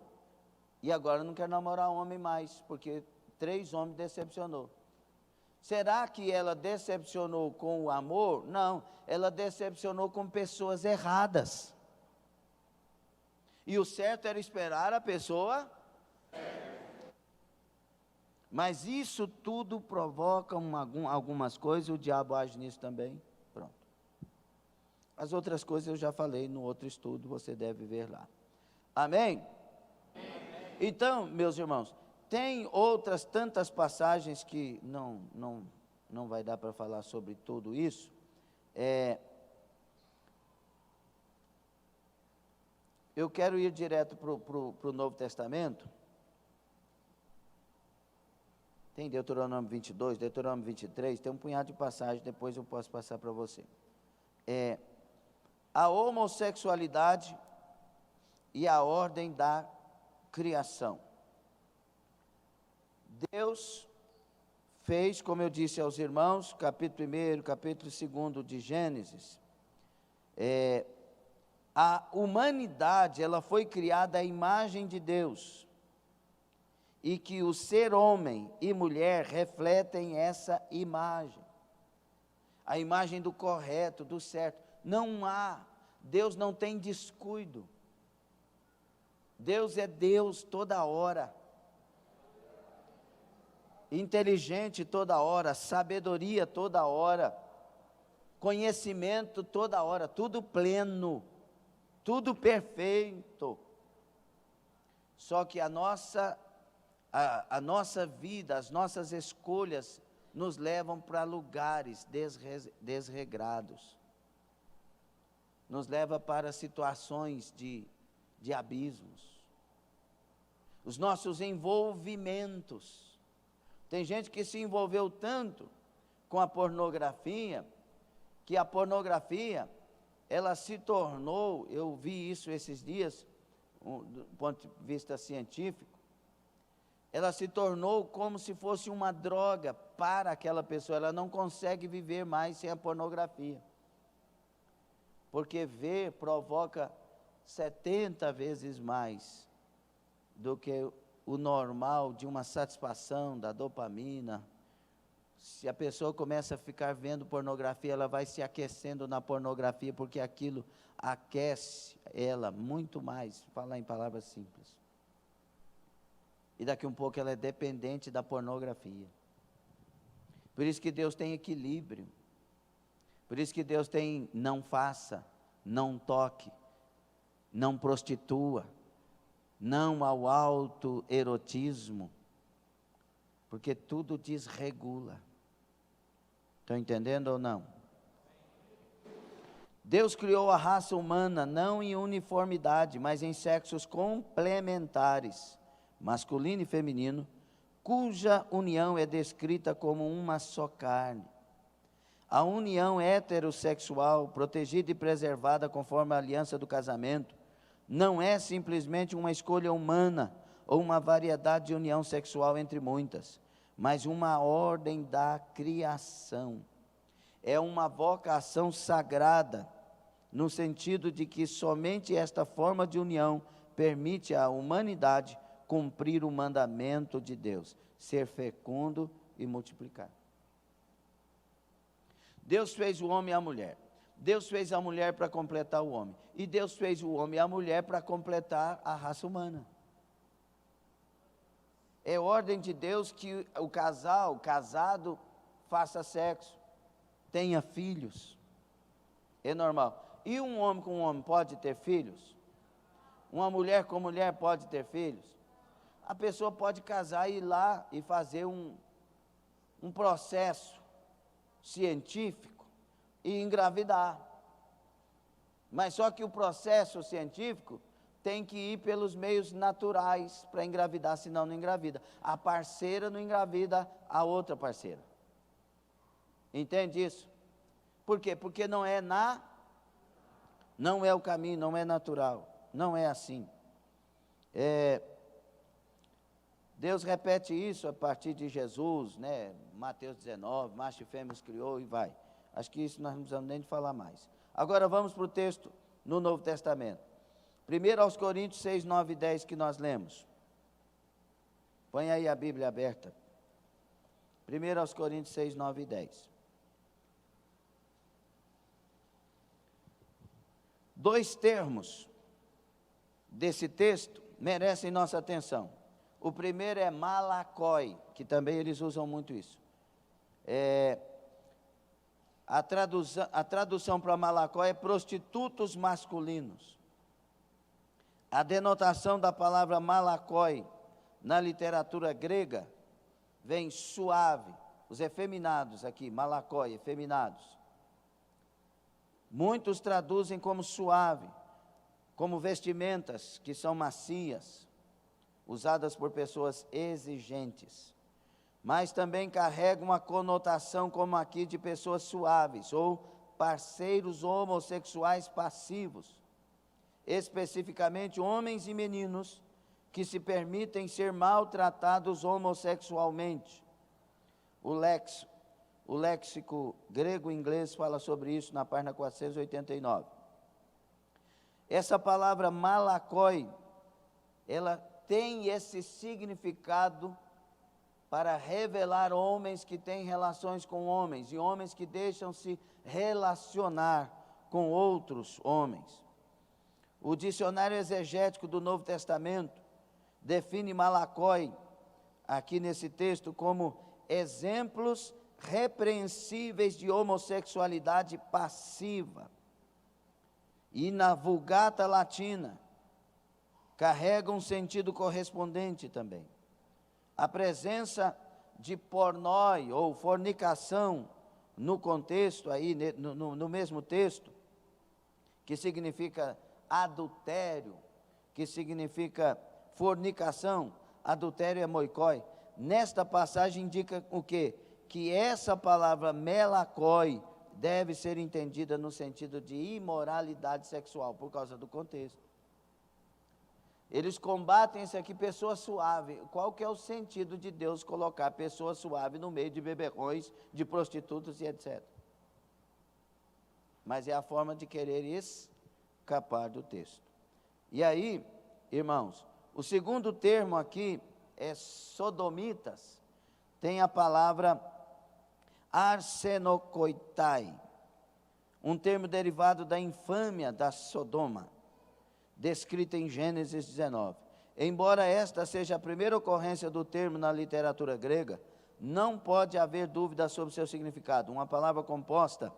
e agora não quer namorar homem mais, porque 3 homens decepcionou. Será que ela decepcionou com o amor? Não, ela decepcionou com pessoas erradas. E o certo era esperar a pessoa. Mas isso tudo provoca algumas coisas, o diabo age nisso também. Pronto. As outras coisas eu já falei no outro estudo, você deve ver lá. Amém? Então, meus irmãos, tem outras tantas passagens que não vai dar para falar sobre tudo isso. Eu quero ir direto para o Novo Testamento. Tem Deuteronômio 22, Deuteronômio 23, tem um punhado de passagens, depois eu posso passar para você. A homossexualidade e a ordem da criação. Deus fez, como eu disse aos irmãos, capítulo 1, capítulo 2 de Gênesis, a humanidade, ela foi criada à imagem de Deus, e que o ser homem e mulher refletem essa imagem, a imagem do correto, do certo. Deus não tem descuido, Deus é Deus toda hora, inteligente toda hora, sabedoria toda hora, conhecimento toda hora, tudo pleno, tudo perfeito. Só que a nossa vida, as nossas escolhas nos levam para lugares desregrados, nos leva para situações de abismos. Os nossos envolvimentos. Tem gente que se envolveu tanto com a pornografia, que a pornografia, ela se tornou, eu vi isso esses dias, do ponto de vista científico, ela se tornou como se fosse uma droga para aquela pessoa. Ela não consegue viver mais sem a pornografia, porque ver provoca 70 vezes mais do que o normal de uma satisfação da dopamina. Se a pessoa começa a ficar vendo pornografia, ela vai se aquecendo na pornografia, porque aquilo aquece ela muito mais, falar em palavras simples. E daqui um pouco ela é dependente da pornografia. Por isso que Deus tem equilíbrio. Por isso que Deus tem não faça, não toque, não prostitua, não ao autoerotismo, porque tudo desregula. Estão entendendo ou não? Deus criou a raça humana não em uniformidade, mas em sexos complementares, masculino e feminino, cuja união é descrita como uma só carne. A união heterossexual, protegida e preservada conforme a aliança do casamento, não é simplesmente uma escolha humana ou uma variedade de união sexual entre muitas, mas uma ordem da criação. É uma vocação sagrada, no sentido de que somente esta forma de união permite à humanidade cumprir o mandamento de Deus, ser fecundo e multiplicar. Deus fez o homem e a mulher. Deus fez a mulher para completar o homem. E Deus fez o homem e a mulher para completar a raça humana. É ordem de Deus que o casado, faça sexo, tenha filhos. É normal. E um homem com um homem pode ter filhos? Uma mulher com mulher pode ter filhos? A pessoa pode casar e ir lá e fazer um processo científico e engravidar. Mas só que o processo científico tem que ir pelos meios naturais para engravidar, senão não engravida. A parceira não engravida a outra parceira. Entende isso? Por quê? Porque não é o caminho, não é natural, não é assim. Deus repete isso a partir de Jesus, né? Mateus 19, macho e fêmea os criou e vai. Acho que isso nós não precisamos nem de falar mais. Agora vamos para o texto no Novo Testamento. 1 aos Coríntios 6, 9 e 10 que nós lemos. Põe aí a Bíblia aberta. 1 aos Coríntios 6, 9 e 10. Dois termos desse texto merecem nossa atenção. O primeiro é malakoi, que também eles usam muito isso. A tradução para malakoi é prostitutos masculinos. A denotação da palavra malakoi na literatura grega vem suave, os efeminados aqui, malakoi, efeminados. Muitos traduzem como suave, como vestimentas que são macias, usadas por pessoas exigentes, mas também carrega uma conotação como aqui de pessoas suaves, ou parceiros homossexuais passivos, especificamente homens e meninos que se permitem ser maltratados homossexualmente. O léxico grego e inglês fala sobre isso na página 489. Essa palavra malakoi, ela tem esse significado para revelar homens que têm relações com homens e homens que deixam se relacionar com outros homens. O dicionário exegético do Novo Testamento define malakoi, aqui nesse texto, como exemplos repreensíveis de homossexualidade passiva. E na Vulgata Latina, carrega um sentido correspondente também. A presença de pornoi ou fornicação no contexto aí, no mesmo texto, que significa adultério, que significa fornicação, adultério é moikoi. Nesta passagem indica o quê? Que essa palavra melakoi deve ser entendida no sentido de imoralidade sexual, por causa do contexto. Eles combatem isso aqui, pessoa suave. Qual que é o sentido de Deus colocar pessoa suave no meio de beberrões, de prostitutas e etc? Mas é a forma de querer escapar do texto. E aí, irmãos, o segundo termo aqui sodomitas, tem a palavra arsenokoitai, um termo derivado da infâmia da Sodoma, descrita em Gênesis 19. Embora esta seja a primeira ocorrência do termo na literatura grega, não pode haver dúvida sobre seu significado. Uma palavra composta,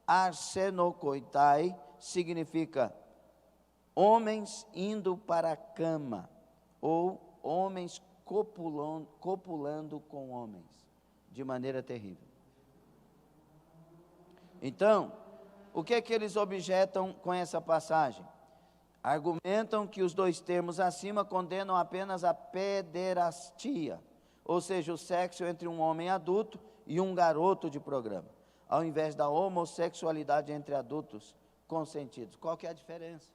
arsenokoitai, significa homens indo para a cama, ou homens copulando com homens, de maneira terrível. Então, o que é que eles objetam com essa passagem? Argumentam que os dois termos acima condenam apenas a pederastia, ou seja, o sexo entre um homem adulto e um garoto de programa, ao invés da homossexualidade entre adultos consentidos. Qual que é a diferença?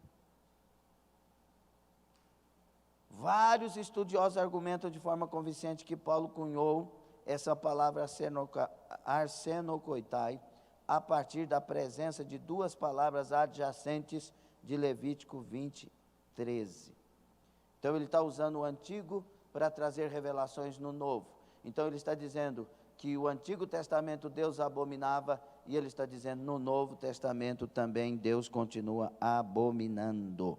Vários estudiosos argumentam de forma convincente que Paulo cunhou essa palavra arsenokoitai a partir da presença de duas palavras adjacentes de Levítico 20, 13. Então ele está usando o Antigo para trazer revelações no Novo. Então ele está dizendo que o Antigo Testamento Deus abominava, e ele está dizendo no Novo Testamento também Deus continua abominando.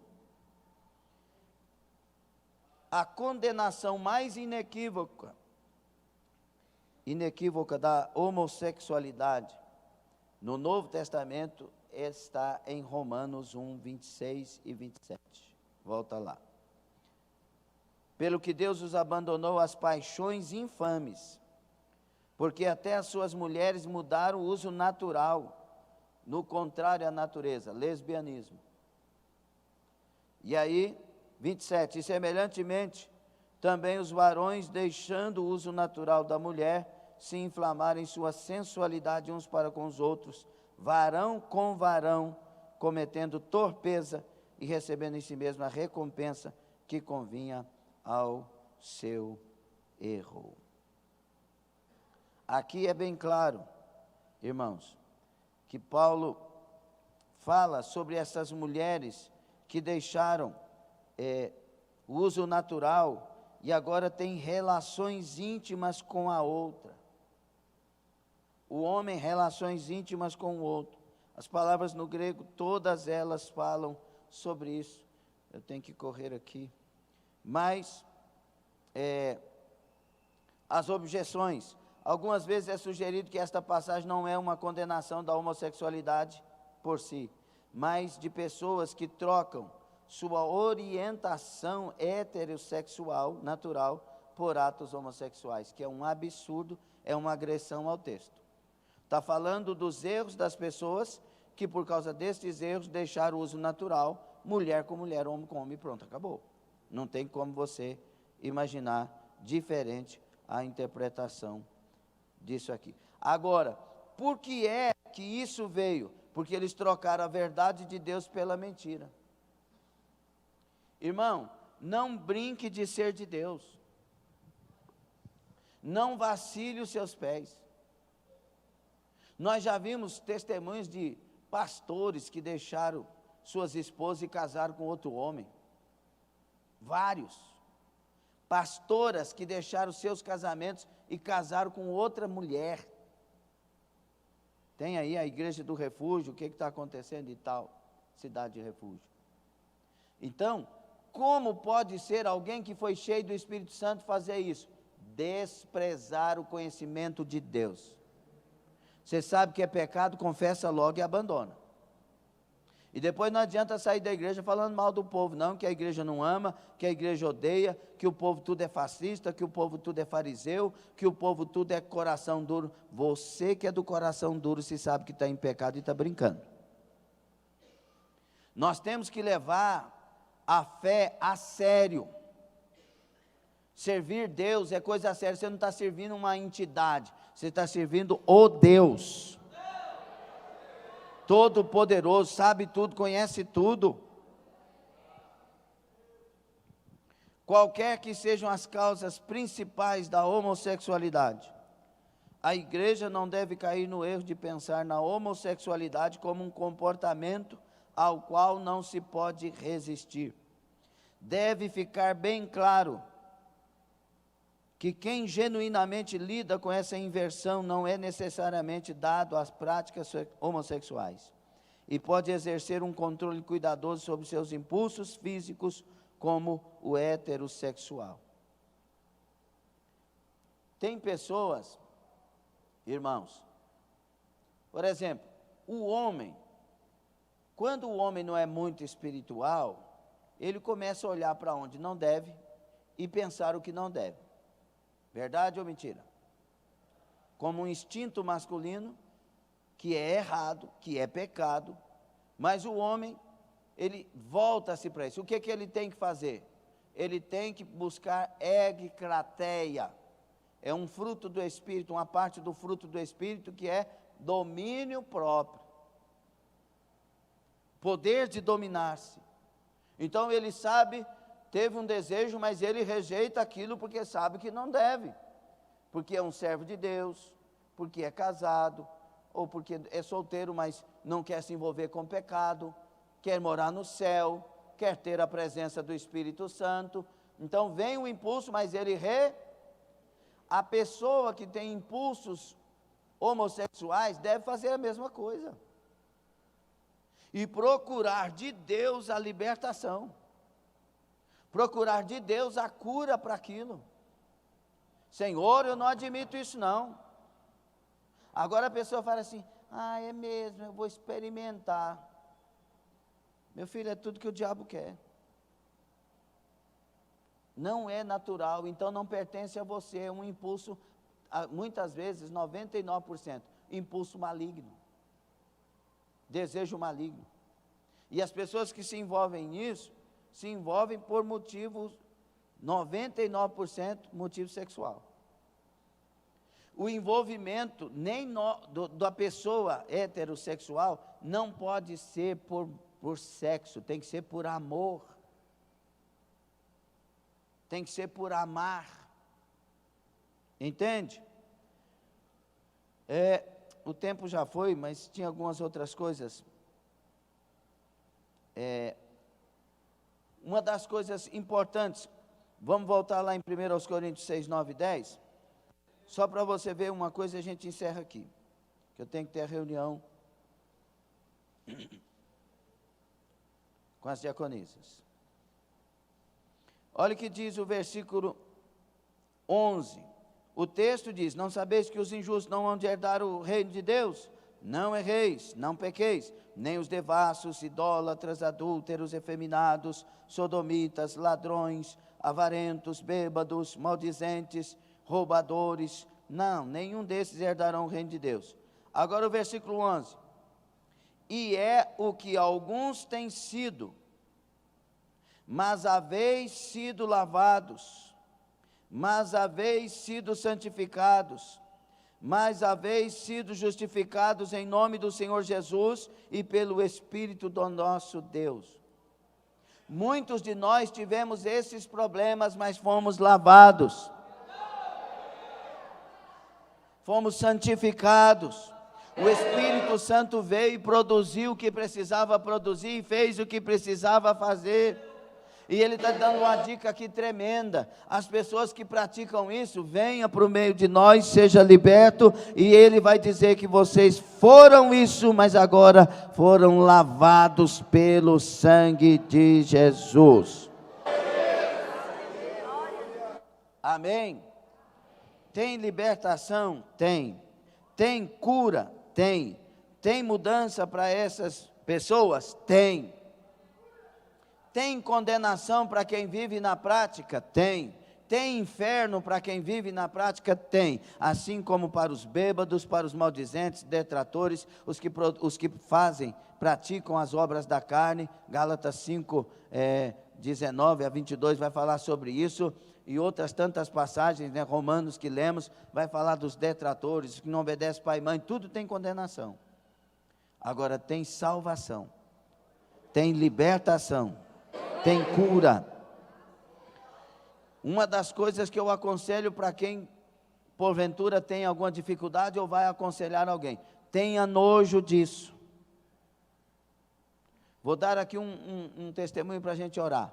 A condenação mais inequívoca da homossexualidade no Novo Testamento está em Romanos 1, 26 e 27. Volta lá. Pelo que Deus os abandonou às paixões infames, porque até as suas mulheres mudaram o uso natural, no contrário à natureza, lesbianismo. E aí, 27, e semelhantemente, também os varões, deixando o uso natural da mulher, se inflamarem em sua sensualidade uns para com os outros, varão com varão, cometendo torpeza e recebendo em si mesmo a recompensa que convinha ao seu erro. Aqui é bem claro, irmãos, que Paulo fala sobre essas mulheres que deixaram o uso natural e agora têm relações íntimas com a outra. O homem, relações íntimas com o outro. As palavras no grego, todas elas falam sobre isso. Eu tenho que correr aqui. Mas, as objeções. Algumas vezes é sugerido que esta passagem não é uma condenação da homossexualidade por si, mas de pessoas que trocam sua orientação heterossexual, natural, por atos homossexuais, que é um absurdo, é uma agressão ao texto. Está falando dos erros das pessoas que, por causa destes erros, deixaram o uso natural, mulher com mulher, homem com homem, pronto, acabou. Não tem como você imaginar diferente a interpretação disso aqui. Agora, por que é que isso veio? Porque eles trocaram a verdade de Deus pela mentira. Irmão, não brinque de ser de Deus. Não vacile os seus pés. Nós já vimos testemunhos de pastores que deixaram suas esposas e casaram com outro homem. Vários. Pastoras que deixaram seus casamentos e casaram com outra mulher. Tem aí a igreja do refúgio, o que está acontecendo em tal cidade de refúgio. Então, como pode ser alguém que foi cheio do Espírito Santo fazer isso? Desprezar o conhecimento de Deus. Você sabe que é pecado, confessa logo e abandona. E depois não adianta sair da igreja falando mal do povo, não, que a igreja não ama, que a igreja odeia, que o povo tudo é fascista, que o povo tudo é fariseu, que o povo tudo é coração duro. Você que é do coração duro, se sabe que está em pecado e está brincando. Nós temos que levar a fé a sério. Servir Deus é coisa séria, você não está servindo uma entidade, você está servindo o Deus. Todo-Poderoso, sabe tudo, conhece tudo. Qualquer que sejam as causas principais da homossexualidade, a igreja não deve cair no erro de pensar na homossexualidade como um comportamento ao qual não se pode resistir. Deve ficar bem claro que quem genuinamente lida com essa inversão não é necessariamente dado às práticas homossexuais e pode exercer um controle cuidadoso sobre seus impulsos físicos, como o heterossexual. Tem pessoas, irmãos, por exemplo, o homem, quando o homem não é muito espiritual, ele começa a olhar para onde não deve e pensar o que não deve. Verdade ou mentira? Como um instinto masculino, que é errado, que é pecado, mas o homem, ele volta-se para isso. O que ele tem que fazer? Ele tem que buscar egkrateia. É um fruto do Espírito, uma parte do fruto do Espírito que é domínio próprio. Poder de dominar-se. Então ele sabe, teve um desejo, mas ele rejeita aquilo porque sabe que não deve. Porque é um servo de Deus, porque é casado, ou porque é solteiro, mas não quer se envolver com pecado, quer morar no céu, quer ter a presença do Espírito Santo. Então vem o impulso, mas ele A pessoa que tem impulsos homossexuais deve fazer a mesma coisa. E procurar de Deus a libertação. Procurar de Deus a cura para aquilo. Senhor, eu não admito isso não. Agora a pessoa fala assim, é mesmo, eu vou experimentar. Meu filho, é tudo que o diabo quer. Não é natural, então não pertence a você, é um impulso, muitas vezes, 99%, impulso maligno. Desejo maligno. E as pessoas que se envolvem nisso, se envolvem por motivos, 99% motivo sexual. O envolvimento da pessoa heterossexual não pode ser por sexo, tem que ser por amor. Tem que ser por amar. Entende? O tempo já foi, mas tinha algumas outras coisas. Uma das coisas importantes, vamos voltar lá em 1 Coríntios 6, 9 e 10, só para você ver uma coisa e a gente encerra aqui, que eu tenho que ter a reunião com as diaconisas. Olha o que diz o versículo 11, o texto diz, não sabeis que os injustos não vão herdar o reino de Deus? Não erreis, não pequeis, nem os devassos, idólatras, adúlteros, efeminados, sodomitas, ladrões, avarentos, bêbados, maldizentes, roubadores, não, nenhum desses herdarão o reino de Deus. Agora o versículo 11, e é o que alguns têm sido, mas haveis sido lavados, mas haveis sido santificados, mas haveis sido justificados em nome do Senhor Jesus e pelo Espírito do nosso Deus. Muitos de nós tivemos esses problemas, mas fomos lavados, fomos santificados. O Espírito Santo veio e produziu o que precisava produzir e fez o que precisava fazer. E ele está dando uma dica aqui tremenda. As pessoas que praticam isso, venha para o meio de nós, seja liberto, e ele vai dizer que vocês foram isso, mas agora foram lavados pelo sangue de Jesus. Amém? Tem libertação? Tem. Tem cura? Tem. Tem mudança para essas pessoas? Tem. Tem condenação para quem vive na prática? Tem. Tem inferno para quem vive na prática? Tem. Assim como para os bêbados, para os maldizentes, detratores, os que praticam as obras da carne. Gálatas 5, 19 a 22 vai falar sobre isso. E outras tantas passagens, Romanos que lemos, vai falar dos detratores, os que não obedecem pai e mãe, tudo tem condenação. Agora tem salvação, tem libertação, tem cura. Uma das coisas que eu aconselho para quem porventura tem alguma dificuldade ou vai aconselhar alguém, tenha nojo disso. Vou dar aqui um testemunho para a gente orar.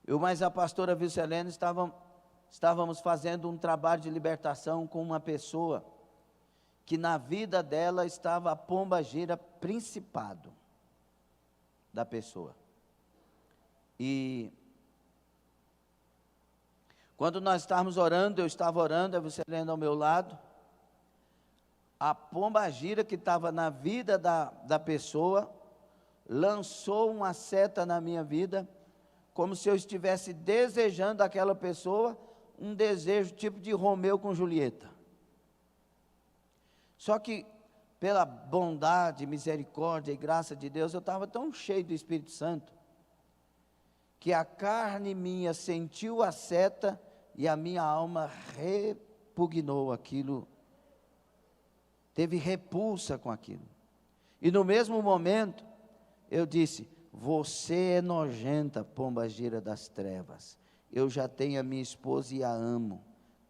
Eu mais a pastora Vilcelene estávamos fazendo um trabalho de libertação com uma pessoa que na vida dela estava a pombagira principado da pessoa. E quando nós estávamos orando, eu estava orando, a Vilcelene ao meu lado, a pombagira que estava na vida da pessoa, lançou uma seta na minha vida, como se eu estivesse desejando aquela pessoa, um desejo tipo de Romeu com Julieta. Só que, pela bondade, misericórdia e graça de Deus, eu estava tão cheio do Espírito Santo, que a carne minha sentiu a seta e a minha alma repugnou aquilo, teve repulsa com aquilo. E no mesmo momento, eu disse: você é nojenta, pombagira das trevas. Eu já tenho a minha esposa e a amo.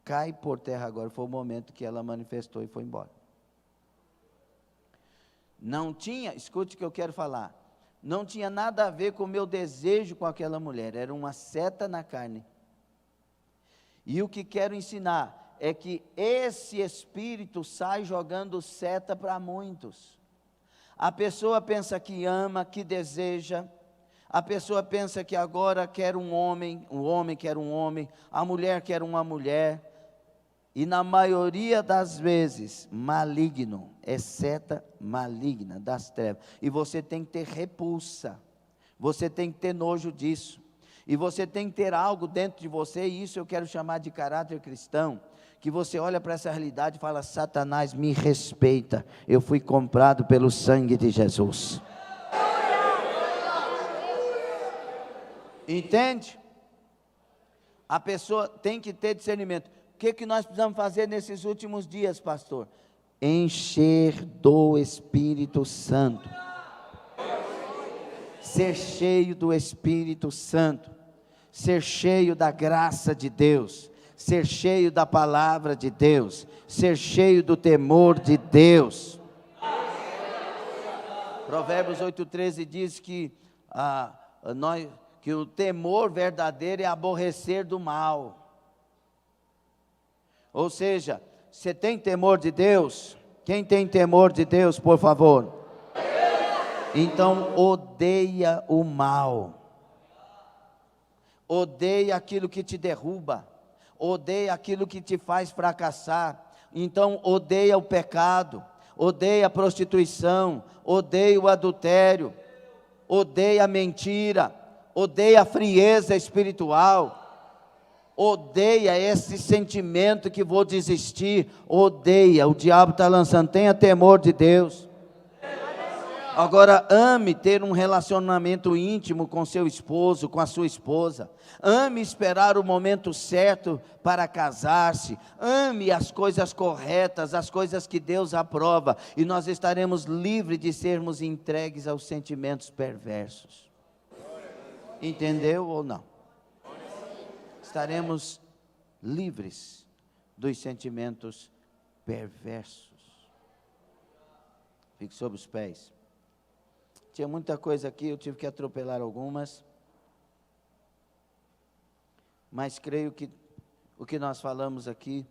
Cai por terra agora. Foi o momento que ela manifestou e foi embora. Não tinha, escute o que eu quero falar, não tinha nada a ver com o meu desejo com aquela mulher, era uma seta na carne. E o que quero ensinar é que esse espírito sai jogando seta para muitos. A pessoa pensa que ama, que deseja, a pessoa pensa que agora quer um homem quer um homem, a mulher quer uma mulher, e na maioria das vezes, maligno, é seta maligna das trevas, e você tem que ter repulsa, você tem que ter nojo disso, e você tem que ter algo dentro de você, e isso eu quero chamar de caráter cristão, que você olha para essa realidade e fala: Satanás me respeita, eu fui comprado pelo sangue de Jesus. Entende? A pessoa tem que ter discernimento. O que nós precisamos fazer nesses últimos dias, pastor? Encher do Espírito Santo. Ser cheio do Espírito Santo. Ser cheio da graça de Deus. Ser cheio da palavra de Deus. Ser cheio do temor de Deus. Provérbios 8,13 diz que que o temor verdadeiro é aborrecer do mal. Ou seja, você tem temor de Deus? Quem tem temor de Deus, por favor? Então odeia o mal. Odeia aquilo que te derruba. Odeia aquilo que te faz fracassar. Então odeia o pecado. Odeia a prostituição. Odeia o adultério. Odeia a mentira. Odeia a frieza espiritual. Odeia esse sentimento que vou desistir. Odeia, o diabo está lançando. Tenha temor de Deus. Agora ame ter um relacionamento íntimo com seu esposo, com a sua esposa. Ame esperar o momento certo para casar-se. Ame as coisas corretas, as coisas que Deus aprova, e nós estaremos livres de sermos entregues aos sentimentos perversos. Entendeu ou não? Estaremos livres dos sentimentos perversos. Fique sobre os pés. Tinha muita coisa aqui, eu tive que atropelar algumas. Mas creio que o que nós falamos aqui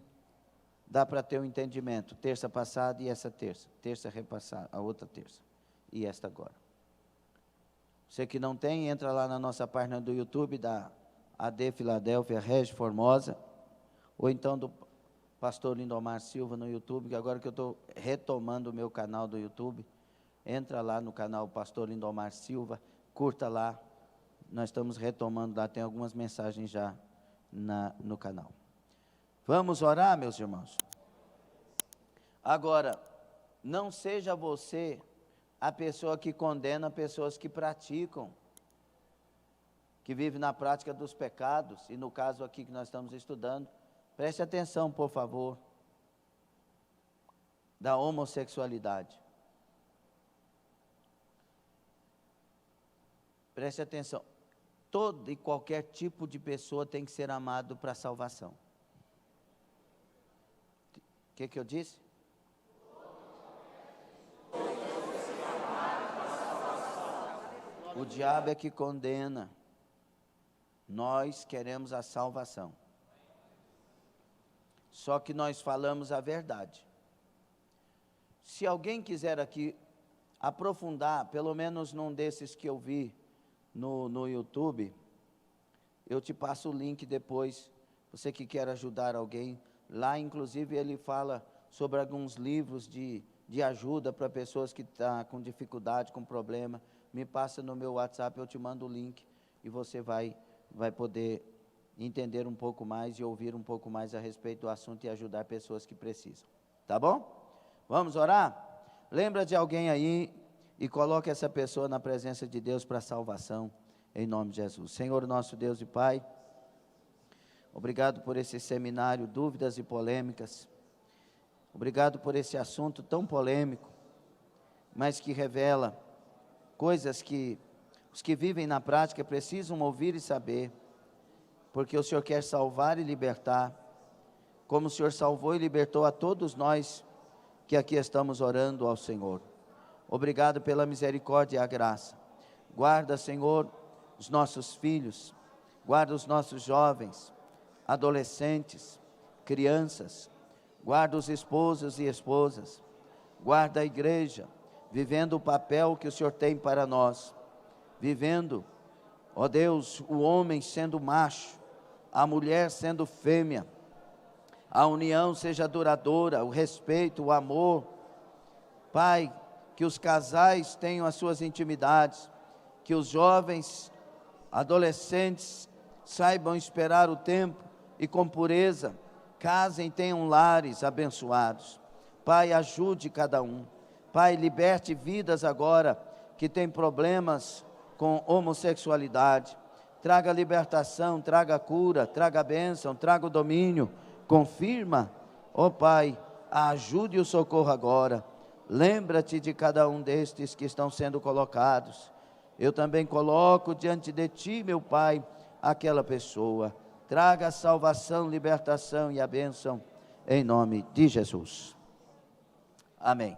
dá para ter um entendimento. Terça passada e essa terça. Terça repassada, a outra terça. E esta agora. Você que não tem, entra lá na nossa página do YouTube da AD Filadélfia Regi Formosa, ou então do pastor Lindomar Silva no YouTube, que agora que eu estou retomando o meu canal do YouTube, entra lá no canal Pastor Lindomar Silva, curta lá, nós estamos retomando lá, tem algumas mensagens já no canal. Vamos orar, meus irmãos? Agora, não seja você a pessoa que condena pessoas que praticam, que vivem na prática dos pecados, e no caso aqui que nós estamos estudando, preste atenção, por favor, da homossexualidade. Preste atenção, todo e qualquer tipo de pessoa tem que ser amado para a salvação. O que eu disse? O diabo é que condena, Nós queremos a salvação. Só que nós falamos a verdade. Se alguém quiser aqui aprofundar, pelo menos num desses que eu vi no YouTube, eu te passo o link depois, você que quer ajudar alguém. Lá, inclusive, ele fala sobre alguns livros de ajuda para pessoas que estão com dificuldade, com problema. Me passa no meu WhatsApp, eu te mando o link e você vai poder entender um pouco mais e ouvir um pouco mais a respeito do assunto e ajudar pessoas que precisam. Tá bom? Vamos orar? Lembra de alguém aí e coloque essa pessoa na presença de Deus para salvação, em nome de Jesus. Senhor, nosso Deus e Pai, obrigado por esse seminário, dúvidas e polêmicas. Obrigado por esse assunto tão polêmico, mas que revela coisas que os que vivem na prática precisam ouvir e saber, porque o Senhor quer salvar e libertar, como o Senhor salvou e libertou a todos nós que aqui estamos orando ao Senhor. Obrigado pela misericórdia e a graça. Guarda, Senhor, os nossos filhos, guarda os nossos jovens, adolescentes, crianças, guarda os esposos e esposas, guarda a igreja, vivendo o papel que o Senhor tem para nós, vivendo, ó Deus, o homem sendo macho, a mulher sendo fêmea, a união seja duradoura, o respeito, o amor. Pai, que os casais tenham as suas intimidades, que os jovens, adolescentes, saibam esperar o tempo e com pureza, casem, tenham lares abençoados. Pai, ajude cada um. Pai, liberte vidas agora que têm problemas com homossexualidade. Traga libertação, traga cura, traga bênção, traga o domínio. Confirma, ó Pai, a ajuda e o socorro agora. Lembra-te de cada um destes que estão sendo colocados. Eu também coloco diante de Ti, meu Pai, aquela pessoa. Traga a salvação, libertação e a bênção, em nome de Jesus. Amém.